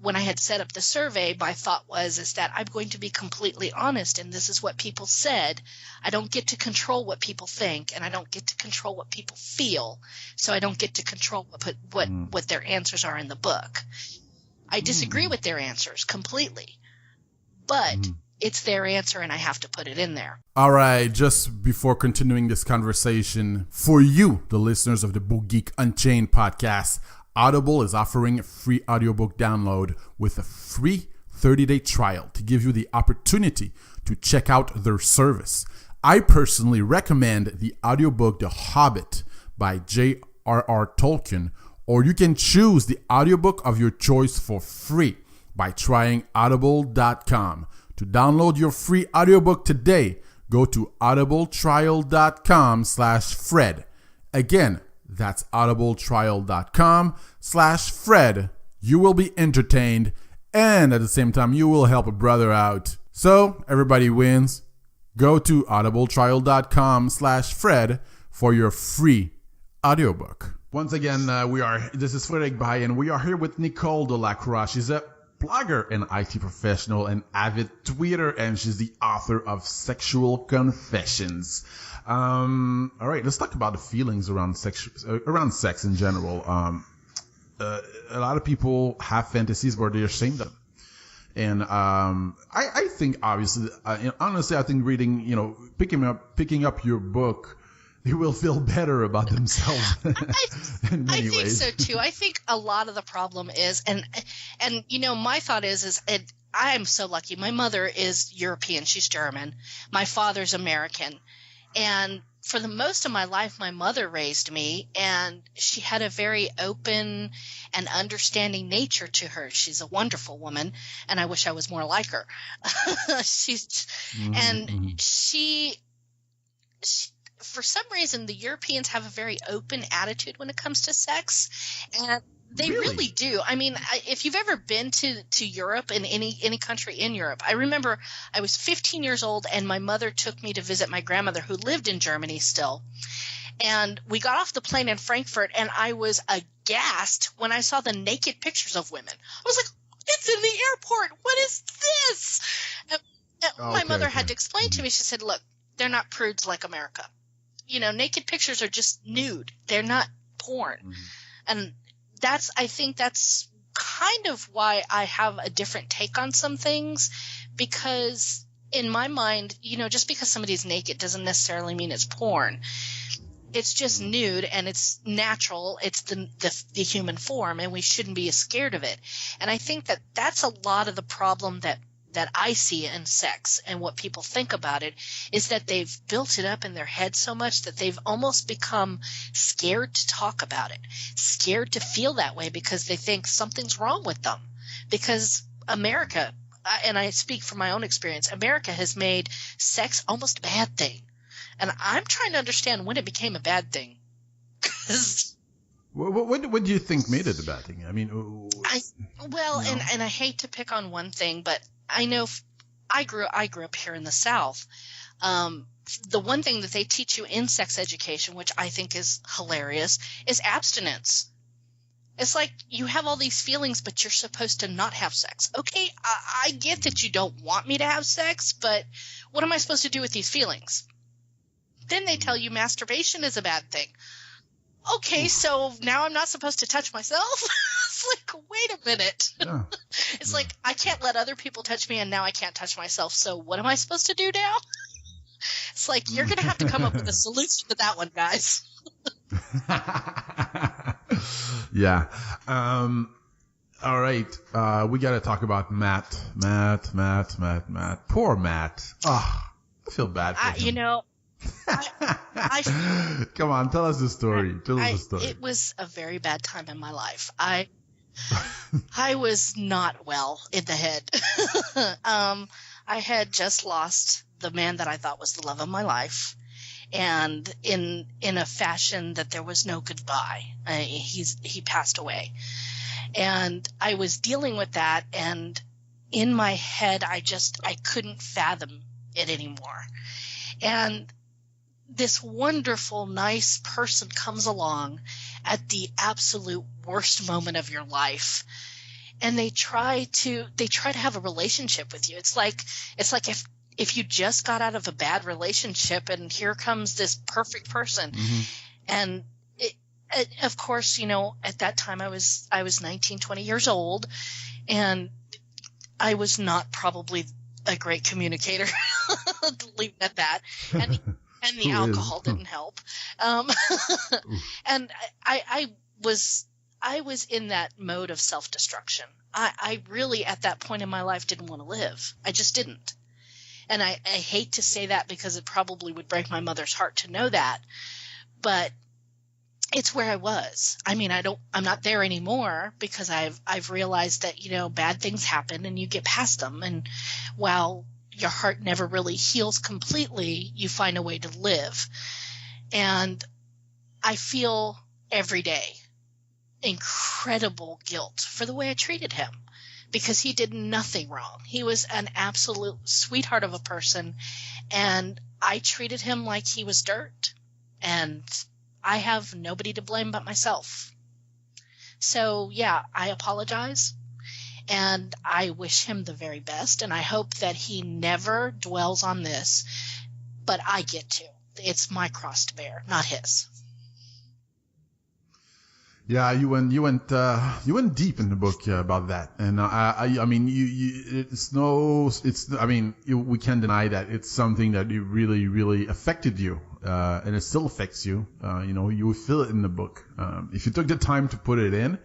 B: when I had set up the survey, my thought is that I'm going to be completely honest, and this is what people said. I don't get to control what people think, and I don't get to control what people feel, so I don't get to control what their answers are in the book. I disagree with their answers completely, but it's their answer, and I have to put it in there.
A: All right, just before continuing this conversation, for you, the listeners of the Book Geek Unchained podcast, Audible is offering a free audiobook download with a free 30-day trial to give you the opportunity to check out their service. I personally recommend the audiobook The Hobbit by J.R.R. Tolkien, or you can choose the audiobook of your choice for free by trying audible.com. To download your free audiobook today, go to audibletrial.com/Fred. Again, that's audibletrial.com/Fred. You will be entertained, and at the same time, you will help a brother out. So, everybody wins. Go to audibletrial.com/Fred for your free audiobook. Once again, this is Frederick Bay, and we are here with Nicole Delacroix. She's a blogger and IT professional and avid tweeter, and she's the author of Sexual Confessions. All right, let's talk about the feelings around sex in general. A lot of people have fantasies where they're ashamed of them. And I think, obviously, honestly, I think reading, picking up your book they will feel better about themselves in many
B: I think
A: ways.
B: so too. I think a lot of the problem is, and my thought is I am so lucky. My mother is European. She's German. My father's American. And for the most of my life, my mother raised me, and she had a very open and understanding nature to her. She's a wonderful woman, and I wish I was more like her. She, for some reason, the Europeans have a very open attitude when it comes to sex, and they really do. I mean, if you've ever been to Europe, in any country in Europe, I remember I was 15 years old and my mother took me to visit my grandmother who lived in Germany still. And we got off the plane in Frankfurt and I was aghast when I saw the naked pictures of women. I was like, it's in the airport. What is this? And my mother had to explain to me. She said, look, they're not prudes like America. You know, naked pictures are just nude. They're not porn. Mm-hmm. And I think that's kind of why I have a different take on some things, because in my mind, just because somebody's naked doesn't necessarily mean it's porn. It's just nude and it's natural. It's the human form, and we shouldn't be scared of it. And I think that that's a lot of the problem that I see in sex and what people think about it is that they've built it up in their head so much that they've almost become scared to talk about it, scared to feel that way because they think something's wrong with them. Because America, and I speak from my own experience, America has made sex almost a bad thing. And I'm trying to understand when it became a bad thing.
A: What do you think made it a bad thing? I mean,
B: and I hate to pick on one thing, but I know I grew up here in the South. The one thing that they teach you in sex education, which I think is hilarious, is abstinence. It's like you have all these feelings, but you're supposed to not have sex. Okay, I get that you don't want me to have sex, but what am I supposed to do with these feelings? Then they tell you masturbation is a bad thing. Okay, so now I'm not supposed to touch myself? It's like, wait a minute. Yeah. It's like I can't let other people touch me, and now I can't touch myself. So what am I supposed to do now? It's like you're going to have to come up with a solution to that one, guys.
A: Yeah. All right. We got to talk about Matt. Poor Matt. Oh, I feel bad for him. Come on, tell us the story.
B: It was a very bad time in my life. I was not well in the head. I had just lost the man that I thought was the love of my life, and in a fashion that there was no goodbye. He passed away, and I was dealing with that, and in my head I couldn't fathom it anymore. And this wonderful, nice person comes along at the absolute worst moment of your life, and they try to have a relationship with you. It's like if you just got out of a bad relationship and here comes this perfect person. Mm-hmm. And of course, at that time I was 19, 20 years old, and I was not probably a great communicator. Leave it at that. And the alcohol didn't help. And I was in that mode of self-destruction. I really, at that point in my life, didn't want to live. I just didn't. And I hate to say that because it probably would break my mother's heart to know that. But it's where I was. I mean, I'm not there anymore because I've realized that, bad things happen and you get past them. And while your heart never really heals completely, you find a way to live. And I feel every day incredible guilt for the way I treated him, because he did nothing wrong. He was an absolute sweetheart of a person, and I treated him like he was dirt, and I have nobody to blame but myself. So yeah, I apologize. And I wish him the very best, and I hope that he never dwells on this, but I get to. It's my cross to bear, not his.
A: Yeah, you went deep in the book about that, and I mean, we can't deny that it's something that it really affected you, and it still affects you. You feel it in the book. If you took the time to put it in,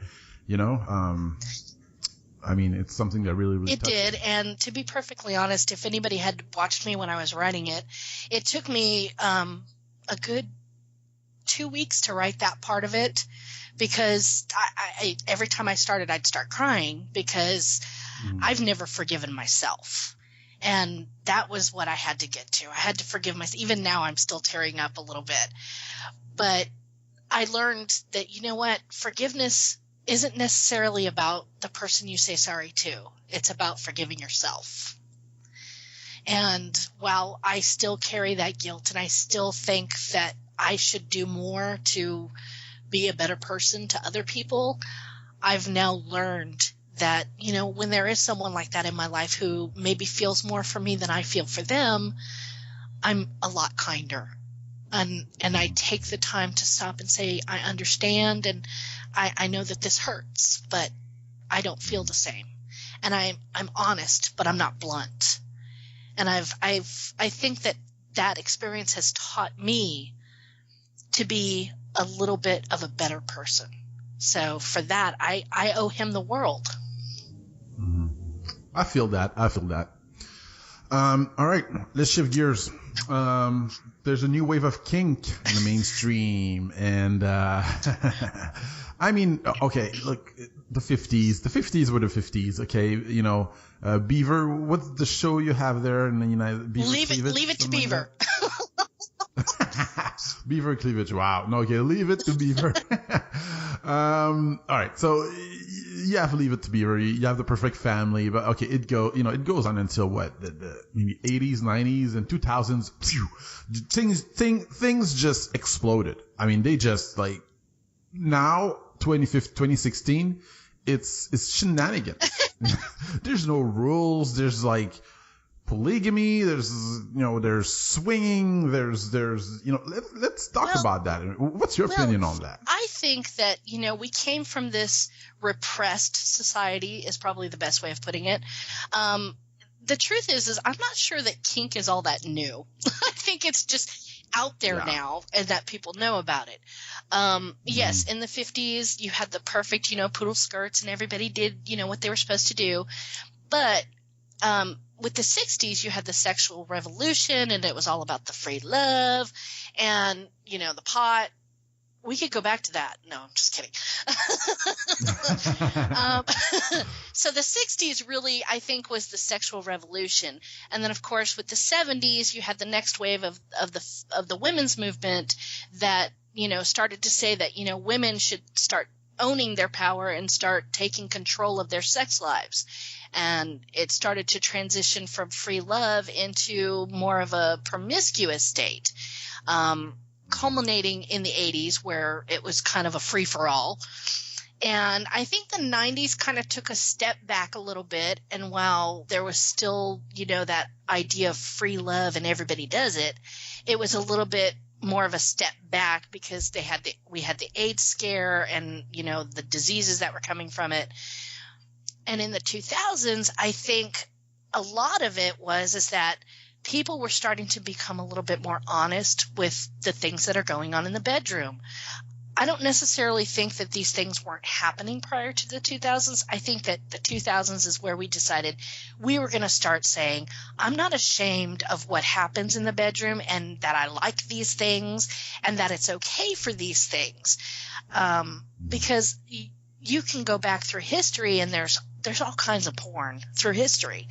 A: I mean, it's something that really
B: it did. And to be perfectly honest, if anybody had watched me when I was writing it, it took me a good 2 weeks to write that part of it. Because I every time I started, I'd start crying because I've never forgiven myself. And that was what I had to get to. I had to forgive myself. Even now, I'm still tearing up a little bit. But I learned that, you know what? Forgiveness isn't necessarily about the person you say sorry to. It's about forgiving yourself. And while I still carry that guilt and I still think that I should do more to be a better person to other people, I've now learned that, when there is someone like that in my life who maybe feels more for me than I feel for them, I'm a lot kinder. And I take the time to stop and say, I understand, and I know that this hurts, but I don't feel the same. And I'm honest, but I'm not blunt. And I think that experience has taught me to be a little bit of a better person. So for that, I owe him the world.
A: I feel that. All right, let's shift gears. There's a new wave of kink in the mainstream, and I mean, okay, look, the 50s were the 50s. Okay, Beaver. What's the show you have there in the United? Beaver
B: leave it to Beaver.
A: Beaver cleavage. Wow. No, okay, leave it to Beaver. All right. So you have to leave it to Beaver. You have the perfect family, but okay, it goes on until what? The maybe 80s, 90s, and 2000s. Phew, things just exploded. I mean, they just now 2016, it's shenanigans. There's no rules. There's polygamy, there's swinging, there's let's talk about that. What's your opinion on that?
B: I think that, we came from this repressed society is probably the best way of putting it. The truth is I'm not sure that kink is all that new. I think it's just out there now and that people know about it. Yes, in the 50s you had the perfect, poodle skirts and everybody did, what they were supposed to do. But with the 60s, you had the sexual revolution, and it was all about the free love and, the pot. We could go back to that. No, I'm just kidding. So the 60s really, I think, was the sexual revolution. And then, of course, with the 70s, you had the next wave of the women's movement that, started to say that, women should start owning their power and start taking control of their sex lives. And it started to transition from free love into more of a promiscuous state, culminating in the 80s where it was kind of a free-for-all. And I think the 90s kind of took a step back a little bit. And while there was still, that idea of free love and everybody does it, it was a little bit more of a step back because we had the AIDS scare and, the diseases that were coming from it. And in the 2000s, I think a lot of it is that people were starting to become a little bit more honest with the things that are going on in the bedroom. I don't necessarily think that these things weren't happening prior to the 2000s. I think that the 2000s is where we decided we were going to start saying, I'm not ashamed of what happens in the bedroom and that I like these things and that it's okay for these things. Because you can go back through history and there's all kinds of porn through history.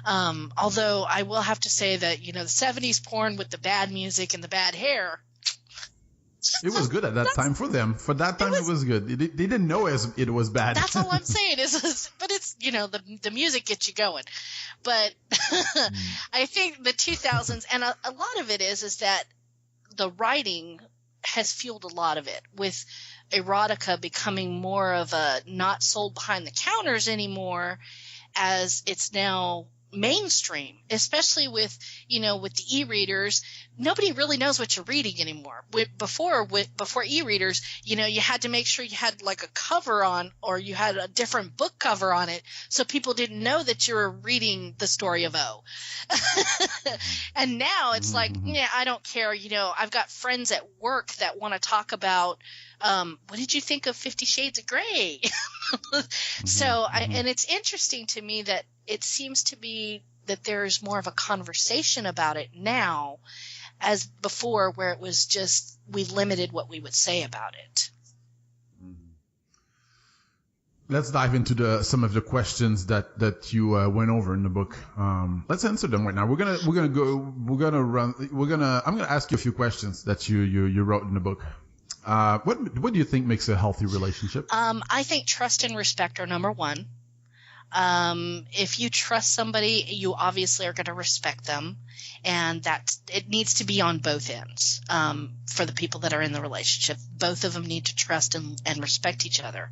B: Although I will have to say that, the 70s porn with the bad music and the bad hair,
A: it was good at that time for them. For that time, it was good. They didn't know it was bad.
B: That's all I'm saying. But it's, the music gets you going. But I think the 2000s, and a lot of it is that the writing has fueled a lot of it, with erotica becoming more of a not sold behind the counters anymore, as it's now mainstream, especially with the e-readers. Nobody really knows what you're reading anymore. Before e-readers, you had to make sure you had like a cover on, or you had a different book cover on it, so people didn't know that you were reading the story of O. And now it's like, I don't care. I've got friends at work that want to talk about, what did you think of 50 Shades of Grey? And it's interesting to me that it seems to be that there's more of a conversation about it now, as before, where it was just we limited what we would say about it.
A: Let's dive into some of the questions that you went over in the book. Let's answer them right now. I'm gonna ask you a few questions that you wrote in the book. What do you think makes a healthy relationship?
B: I think trust and respect are number one. If you trust somebody, you obviously are going to respect them, and it needs to be on both ends. For the people that are in the relationship, both of them need to trust and respect each other.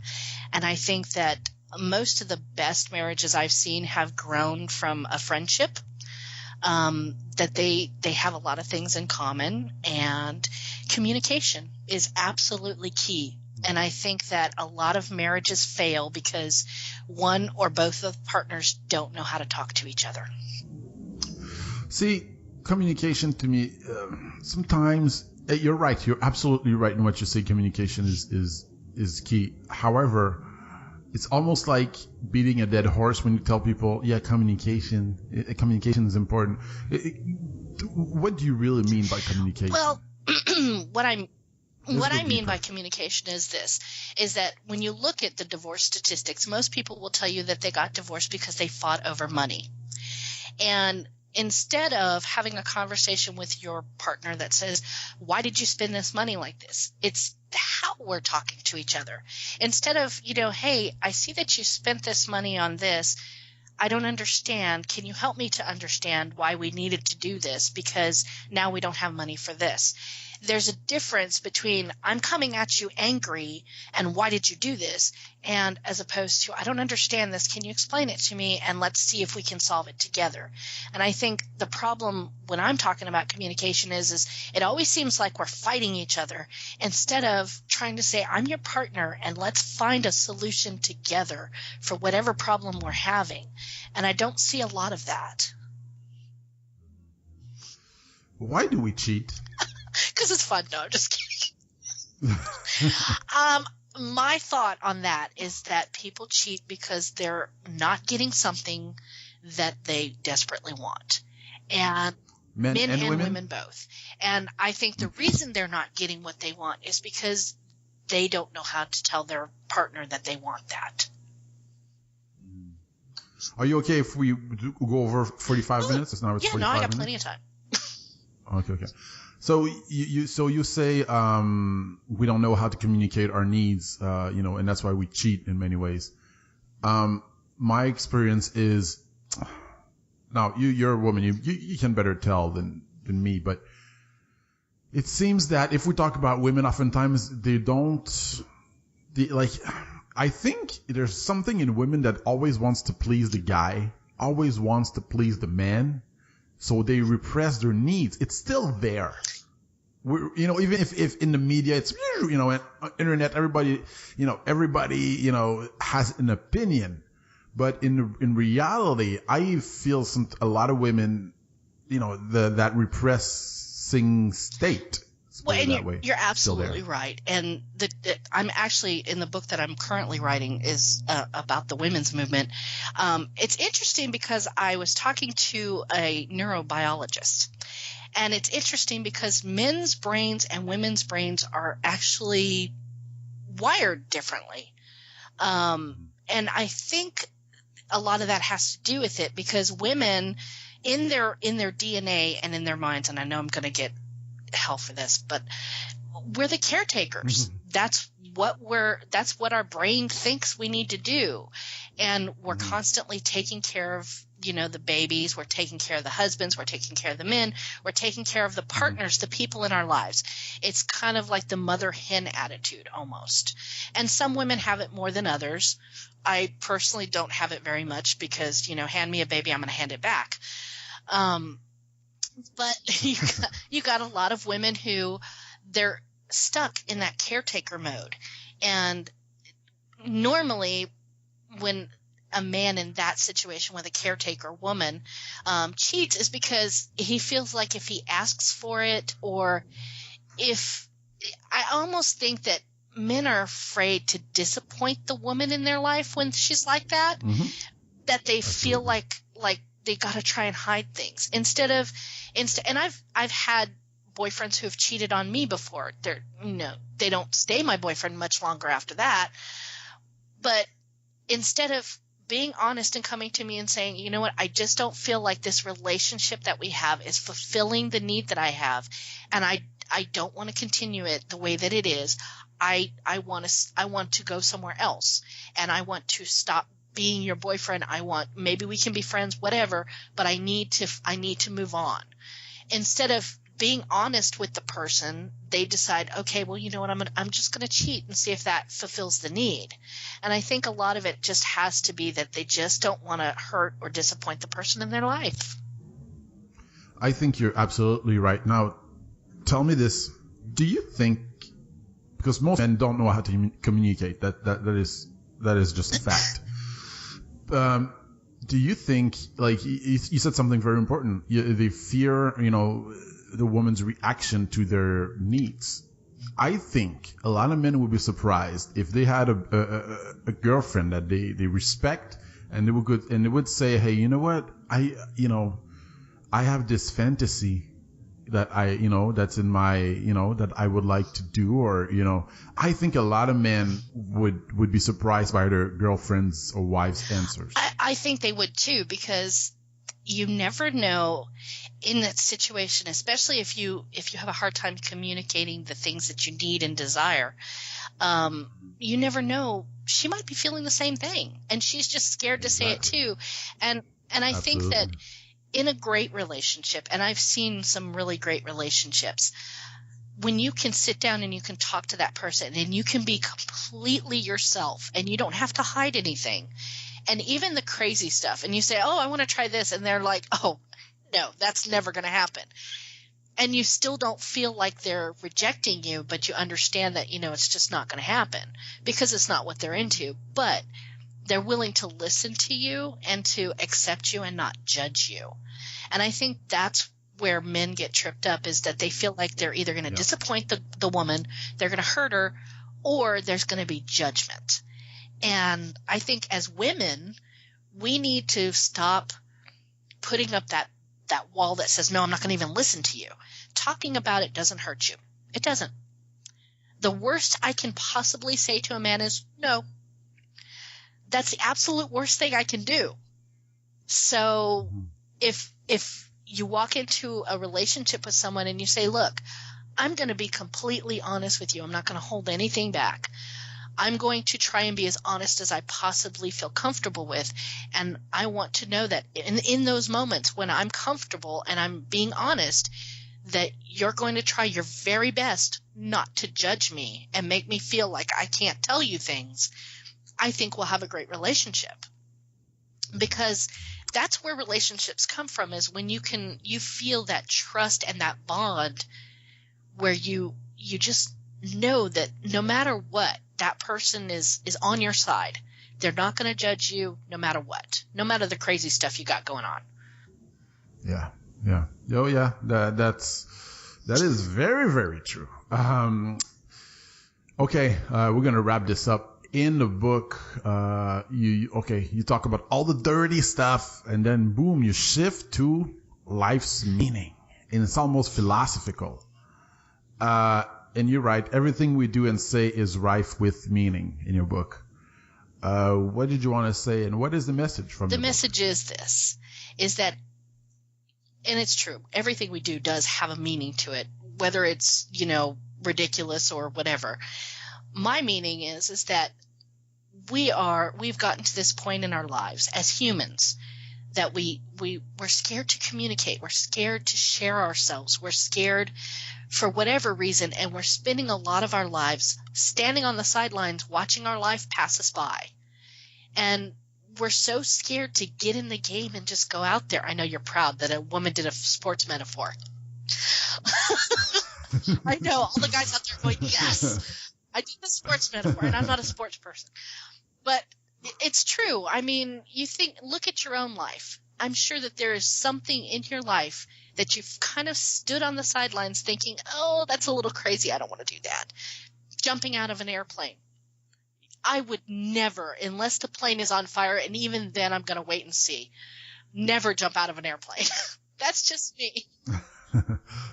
B: And I think that most of the best marriages I've seen have grown from a friendship, that they have a lot of things in common, and communication is absolutely key. And I think that a lot of marriages fail because one or both of the partners don't know how to talk to each other.
A: See, communication to me, sometimes you're right. You're absolutely right in what you say. Communication is key. However, it's almost like beating a dead horse when you tell people, yeah, communication is important. What do you really mean by communication?
B: Well, what I mean by communication is that when you look at the divorce statistics, most people will tell you that they got divorced because they fought over money. And instead of having a conversation with your partner that says, why did you spend this money like this? It's how we're talking to each other. Instead of, hey, I see that you spent this money on this. I don't understand. Can you help me to understand why we needed to do this? Because now we don't have money for this. There's a difference between I'm coming at you angry and why did you do this, and as opposed to I don't understand this. Can you explain it to me, and let's see if we can solve it together. And I think the problem when I'm talking about communication is it always seems like we're fighting each other instead of trying to say I'm your partner and let's find a solution together for whatever problem we're having. And I don't see a lot of that.
A: Why do we cheat?
B: Because it's fun. No, I'm just kidding. My thought on that is that people cheat because they're not getting something that they desperately want. And men and women both. And I think the reason they're not getting what they want is because they don't know how to tell their partner that they want that.
A: Are you okay if we go over 45 minutes? It's now it's 45
B: I got
A: minutes?
B: plenty of time.
A: Okay. So you say we don't know how to communicate our needs, and that's why we cheat in many ways. My experience is, now you're a woman, you can better tell than me, but it seems that if we talk about women, oftentimes I think there's something in women that always wants to please the guy, always wants to please the man. So they repress their needs. It's still there. Even if in the media, it's, internet, everybody has an opinion. But in reality, I feel a lot of women, that repressing state.
B: Well, and you're absolutely right. And I'm actually in the book that I'm currently writing is about the women's movement. It's interesting because I was talking to a neurobiologist, and it's interesting because men's brains and women's brains are actually wired differently. And I think a lot of that has to do with it because women in their DNA and in their minds, and I know I'm going to get hell for this, but we're the caretakers. That's what our brain thinks we need to do, and we're constantly taking care of the babies, we're taking care of the husbands, we're taking care of the men, we're taking care of the partners, the people in our lives. It's kind of like the mother hen attitude almost. And some women have it more than others. I personally don't have it very much because, hand me a baby, I'm going to hand it back. But you got a lot of women who they're stuck in that caretaker mode. And normally when a man in that situation with a caretaker woman cheats is because he feels like if he asks for it, or if I almost think that men are afraid to disappoint the woman in their life when she's like that, that they feel like they got to try and hide things instead. And I've had boyfriends who have cheated on me before. They don't stay my boyfriend much longer after that. But instead of being honest and coming to me and saying, you know what, I just don't feel like this relationship that we have is fulfilling the need that I have, and I don't want to continue it the way that it is. I want to go somewhere else, and I want to stop being your boyfriend. Maybe we can be friends, whatever, but I need to move on. Instead of being honest with the person, they decide, okay, well, you know what, I'm just going to cheat and see if that fulfills the need. And I think a lot of it just has to be that they just don't want to hurt or disappoint the person in their life.
A: I think you're absolutely right. Now, tell me this. Do you think, because most men don't know how to communicate, that is just a fact. Do you think, like you said something very important, they fear, the woman's reaction to their needs. I think a lot of men would be surprised if they had a girlfriend that they respect, and they would say, hey, you know what? I have this fantasy that that's in my, that I would like to do, or, I think a lot of men would be surprised by their girlfriends or wives' answers.
B: I think they would too, because you never know in that situation, especially if you have a hard time communicating the things that you need and desire. You never know. She might be feeling the same thing, and she's just scared to say it too. And I think that in a great relationship, and I've seen some really great relationships, when you can sit down and you can talk to that person and you can be completely yourself and you don't have to hide anything, and even the crazy stuff, and you say, oh, I want to try this, and they're like, oh, no, that's never going to happen. And you still don't feel like they're rejecting you, but you understand that, it's just not going to happen because it's not what they're into. But they're willing to listen to you and to accept you and not judge you. And I think that's where men get tripped up, is that they feel like they're either going to disappoint the woman, they're going to hurt her, or there's going to be judgment. And I think as women, we need to stop putting up that wall that says, no, I'm not going to even listen to you. Talking about it doesn't hurt you. It doesn't. The worst I can possibly say to a man is no. That's the absolute worst thing I can do. So if you walk into a relationship with someone and you say, look, I'm going to be completely honest with you. I'm not going to hold anything back. I'm going to try and be as honest as I possibly feel comfortable with. And I want to know that in those moments when I'm comfortable and I'm being honest, that you're going to try your very best not to judge me and make me feel like I can't tell you things. I think we'll have a great relationship, because that's where relationships come from, is when you feel that trust and that bond where you just know that no matter what, that person is on your side. They're not going to judge you no matter what, no matter the crazy stuff you got going on.
A: Yeah. Oh yeah. That is very, very true. Okay. We're going to wrap this up. In the book, you talk about all the dirty stuff, and then boom, you shift to life's meaning, and it's almost philosophical. And you're right, everything we do and say is rife with meaning in your book. What did you want to say, and what is the message from the book?
B: Message is this, is that, and it's true, everything we do does have a meaning to it, whether it's, ridiculous or whatever. My meaning is that we've gotten to this point in our lives as humans that we're scared to communicate. We're scared to share ourselves. We're scared for whatever reason, and we're spending a lot of our lives standing on the sidelines watching our life pass us by. And we're so scared to get in the game and just go out there. I know you're proud that a woman did a sports metaphor. I know all the guys out there going, yes, I did the sports metaphor, and I'm not a sports person. But it's true. I mean, look at your own life. I'm sure that there is something in your life that you've kind of stood on the sidelines thinking, oh, that's a little crazy. I don't want to do that. Jumping out of an airplane. I would never, unless the plane is on fire, and even then I'm going to wait and see, never jump out of an airplane. That's just me.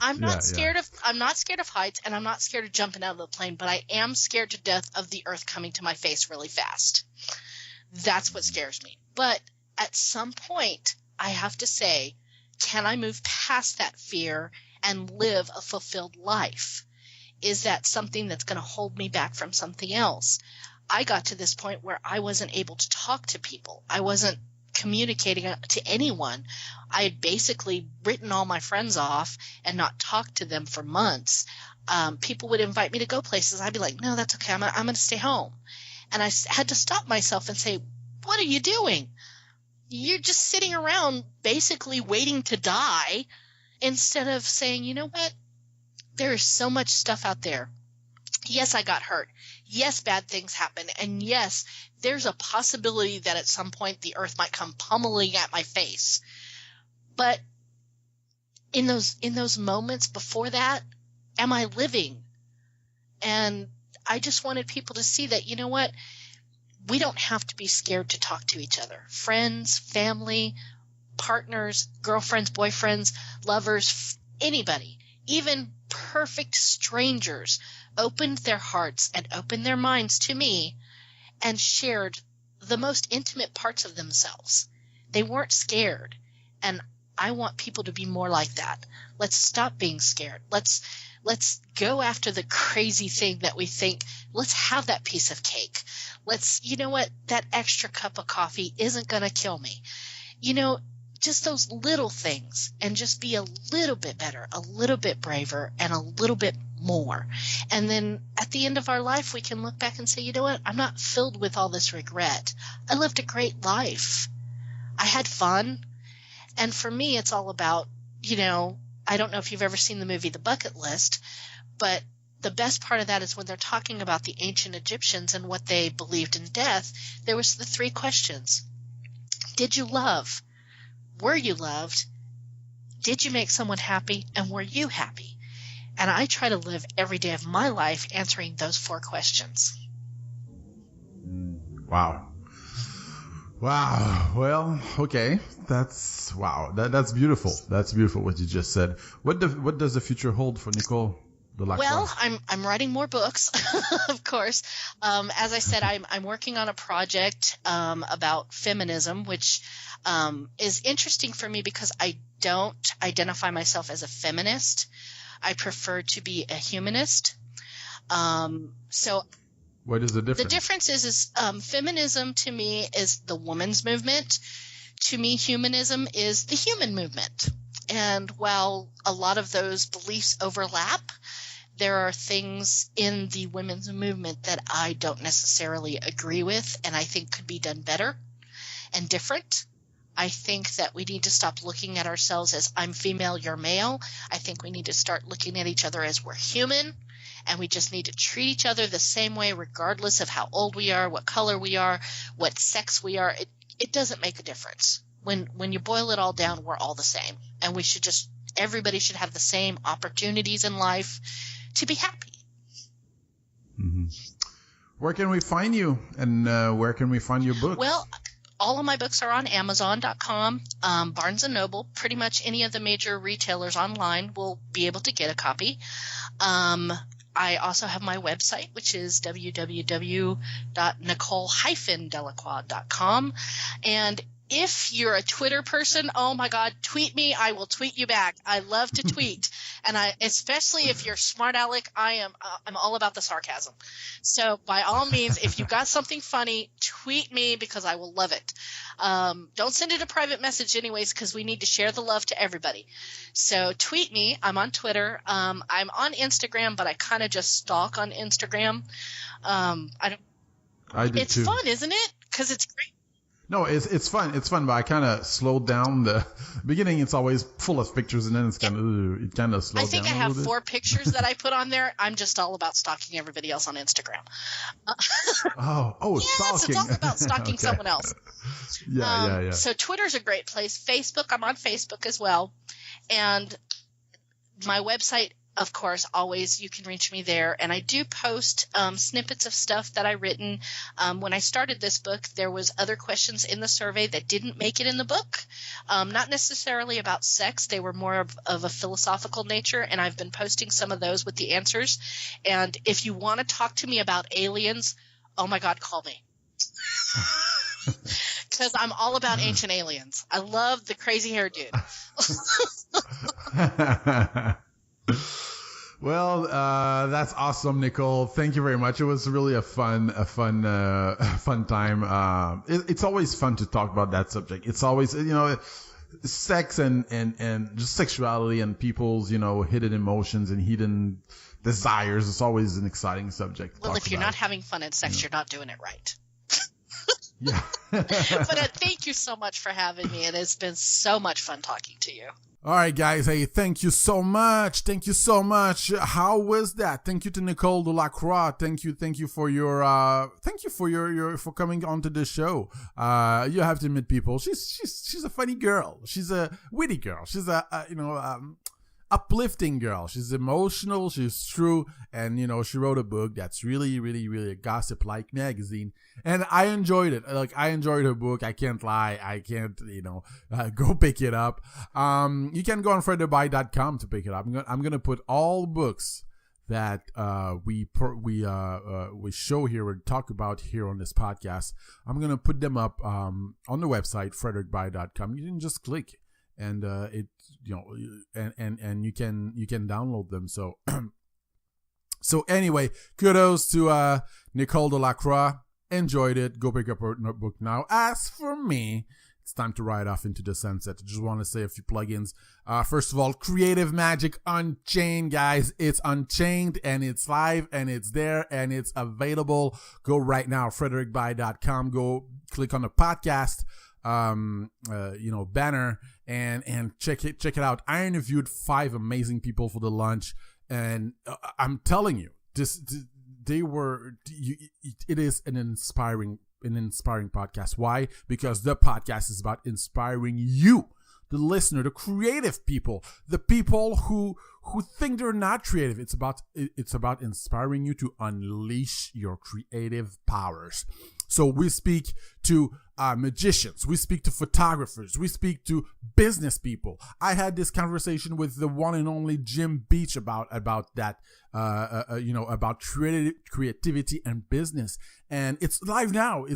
B: I'm not scared of heights, and I'm not scared of jumping out of the plane, but I am scared to death of the earth coming to my face really fast. That's what scares me. But at some point, I have to say, can I move past that fear and live a fulfilled life? Is that something that's going to hold me back from something else? I got to this point where I wasn't able to talk to people. I wasn't communicating to anyone. I had basically written all my friends off and not talked to them for months. People would invite me to go places. I'd be like, no, that's okay. I'm going to stay home. And I had to stop myself and say, what are you doing? You're just sitting around basically waiting to die instead of saying, you know what? There is so much stuff out there. Yes, I got hurt. Yes, bad things happen. And yes, there's a possibility that at some point the earth might come pummeling at my face. But in those moments before that, am I living? And I just wanted people to see that, you know what? We don't have to be scared to talk to each other. Friends, family, partners, girlfriends, boyfriends, lovers, anybody, even perfect strangers opened their hearts and opened their minds to me and shared the most intimate parts of themselves. They weren't scared. And I want people to be more like that. Let's stop being scared. Let's go after the crazy thing that we think. Let's have that piece of cake. You know what? That extra cup of coffee isn't going to kill me. You know, just those little things, and just be a little bit better, a little bit braver, and a little bit more. And then at the end of our life, we can look back and say, you know what? I'm not filled with all this regret. I lived a great life. I had fun. And for me, it's all about, you know, I don't know if you've ever seen the movie The Bucket List, but the best part of that is when they're talking about the ancient Egyptians and what they believed in death, there was the 3 questions. Did you love? Were you loved? Did you make someone happy? And were you happy? And I try to live every day of my life answering those 4 questions.
A: Wow. Wow. Well, okay. That's beautiful. That's beautiful what you just said. What does the future hold for Nicole Delacroix?
B: Well, I'm writing more books, of course. As I said, I'm working on a project about feminism, which is interesting for me because I don't identify myself as a feminist. I prefer to be a humanist. So
A: what is the difference?
B: The difference is feminism to me is the woman's movement. To me, humanism is the human movement. And while a lot of those beliefs overlap, there are things in the women's movement that I don't necessarily agree with and I think could be done better and different. I think that we need to stop looking at ourselves as I'm female, you're male. I think we need to start looking at each other as we're human, and we just need to treat each other the same way regardless of how old we are, what color we are, what sex we are. It doesn't make a difference. When you boil it all down, we're all the same, and everybody should have the same opportunities in life to be happy.
A: Mm-hmm. Where can we find you, and where can we find your books?
B: Well, all of my books are on Amazon.com, Barnes & Noble. Pretty much any of the major retailers online will be able to get a copy. I also have my website, which is www.nicole-delacroix.com. And If you're a Twitter person, oh my God, tweet me. I will tweet you back. I love to tweet. And especially if you're smart aleck, I'm all about the sarcasm. So by all means, if you got something funny, tweet me because I will love it. Don't send it a private message anyways, because we need to share the love to everybody. So tweet me. I'm on Twitter. I'm on Instagram, but I kind of just stalk on Instagram. I do it's too. Fun, isn't it? Because it's great.
A: No, it's fun. It's fun, but I kind of slowed down. The beginning, it's always full of pictures, and then it's kind of slowed down.
B: I think I have 4 pictures that I put on there. I'm just all about stalking everybody else on Instagram.
A: Yes,
B: stalking. It's all about stalking
A: okay.
B: someone else.
A: Yeah.
B: So Twitter's a great place. Facebook, I'm on Facebook as well, and my website. Of course, always you can reach me there. And I do post snippets of stuff that I've written. When I started this book, there was other questions in the survey that didn't make it in the book. Not necessarily about sex. They were more of a philosophical nature. And I've been posting some of those with the answers. And if you want to talk to me about aliens, oh my God, call me. Because I'm all about ancient aliens. I love the crazy hair dude.
A: Well, that's awesome, Nicole. Thank you very much. It was really a fun time. It's always fun to talk about that subject. It's always, sex and just sexuality and people's, hidden emotions and hidden desires. It's always an exciting subject.
B: Well, if you're not having fun in sex, you're not doing it right.
A: Yeah.
B: But thank you so much for having me. And it's been so much fun talking to you.
A: All right, guys. Hey, thank you so much. Thank you so much. How was that? Thank you to Nicole Delacroix. Thank you for for coming onto the show. You have to meet people. She's a funny girl. She's a witty girl. She's uplifting girl. She's emotional. She's true. And, she wrote a book that's really, really, really a gossip-like magazine. And I enjoyed it. I enjoyed her book. I can't lie. I can't, go pick it up. You can go on fredderby.com to pick it up. I'm going to put all books that we show here and talk about here on this podcast. I'm going to put them up on the website, frederickby.com. You can just click. And and you can download them. So anyway, kudos to Nicole Delacroix. Enjoyed it. Go pick up her notebook now. As for me, it's time to ride off into the sunset. I just want to say a few plugins. First of all, Creative Magic Unchained, guys. It's unchained and it's live and it's there and it's available. Go right now, frederickby.com. Go click on the podcast banner and check it out. I interviewed 5 amazing people for the launch, and I'm telling you, it is an inspiring podcast. Why? Because the podcast is about inspiring you, the listener, the creative people, the people who think they're not creative. It's about inspiring you to unleash your creative powers. So we speak to magicians, we speak to photographers, we speak to business people. I had this conversation with the one and only Jim Beach about that, about creativity and business. And it's live now.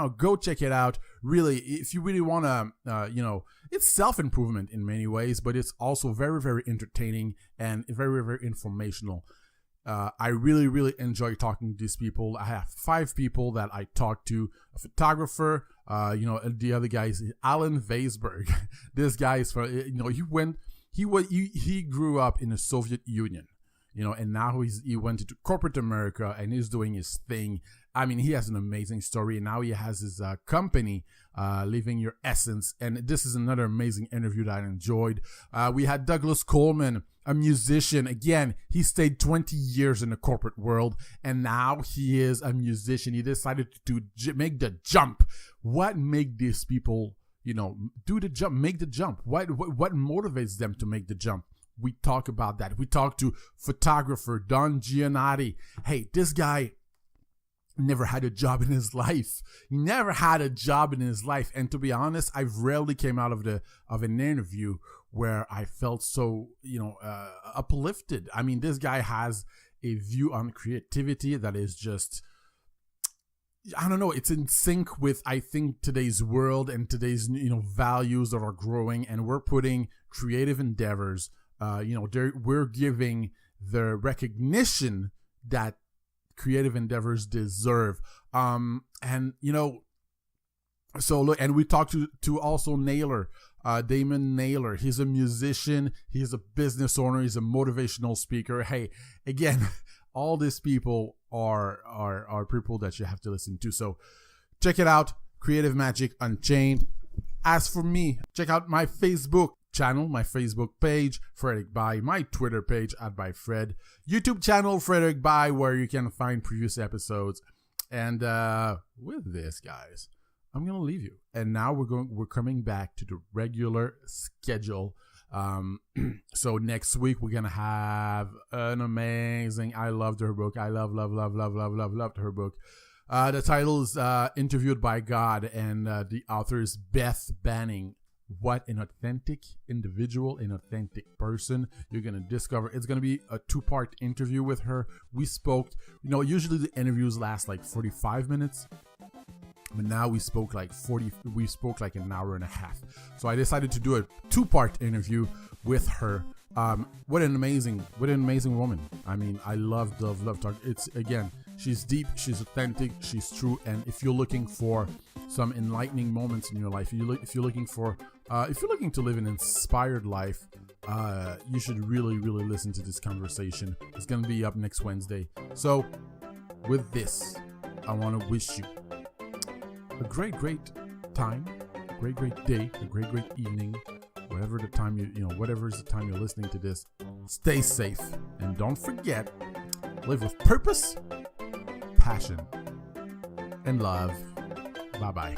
A: Go check it out. Really, if you really want to, it's self-improvement in many ways, but it's also very, very entertaining and very, very informational. I really, really enjoy talking to these people. I have 5 people that I talk to: a photographer, the other guy is Alan Weisberg. This guy is he grew up in the Soviet Union, and now he went into corporate America and he's doing his thing. I mean, he has an amazing story, and now he has his company, Living Your Essence. And this is another amazing interview that I enjoyed. We had Douglas Coleman, a musician. Again, he stayed 20 years in the corporate world, and now he is a musician. He decided to make the jump. What made these people, do the jump, make the jump? What motivates them to make the jump? We talk about that. We talk to photographer Don Giannotti. Hey, this guy never had a job in his life. He never had a job in his life. And to be honest, I rarely came out of an interview where I felt so, uplifted. I mean, this guy has a view on creativity that is just I don't know, it's in sync with, I think, today's world and today's, values that are growing, and we're putting creative endeavors, we're giving the recognition that creative endeavors deserve. So look, and we talked to also Naylor, Damon Naylor. He's a musician, he's a business owner, he's a motivational speaker. Hey, again, all these people are people that you have to listen to. So check it out, Creative Magic Unchained. As for me, check out my Facebook channel, my Facebook page, Frederick Bai, my Twitter page @ByFred, YouTube channel, Frederick Bai, where you can find previous episodes. And with this, guys, I'm gonna leave you. And now we're coming back to the regular schedule. So next week we're gonna have an amazing. I loved her book. I loved her book. The title is Interviewed by God, and the author is Beth Banning. What an authentic individual, an authentic person. You're going to discover. It's going to be a 2-part interview with her. We spoke, usually the interviews last like 45 minutes. But now we spoke like an hour and a half. So I decided to do a 2-part interview with her. What an amazing woman. I mean, I love talk. It's, again, she's deep, she's authentic, she's true. And if you're looking for some enlightening moments in your life, if you're looking to live an inspired life, you should really listen to this conversation. It's going to be up next Wednesday. So with this, I want to wish you a great time, great day, a great evening, whatever the time whatever is the time you're listening to this. Stay safe, and don't forget, live with purpose, passion, and love. Bye-bye.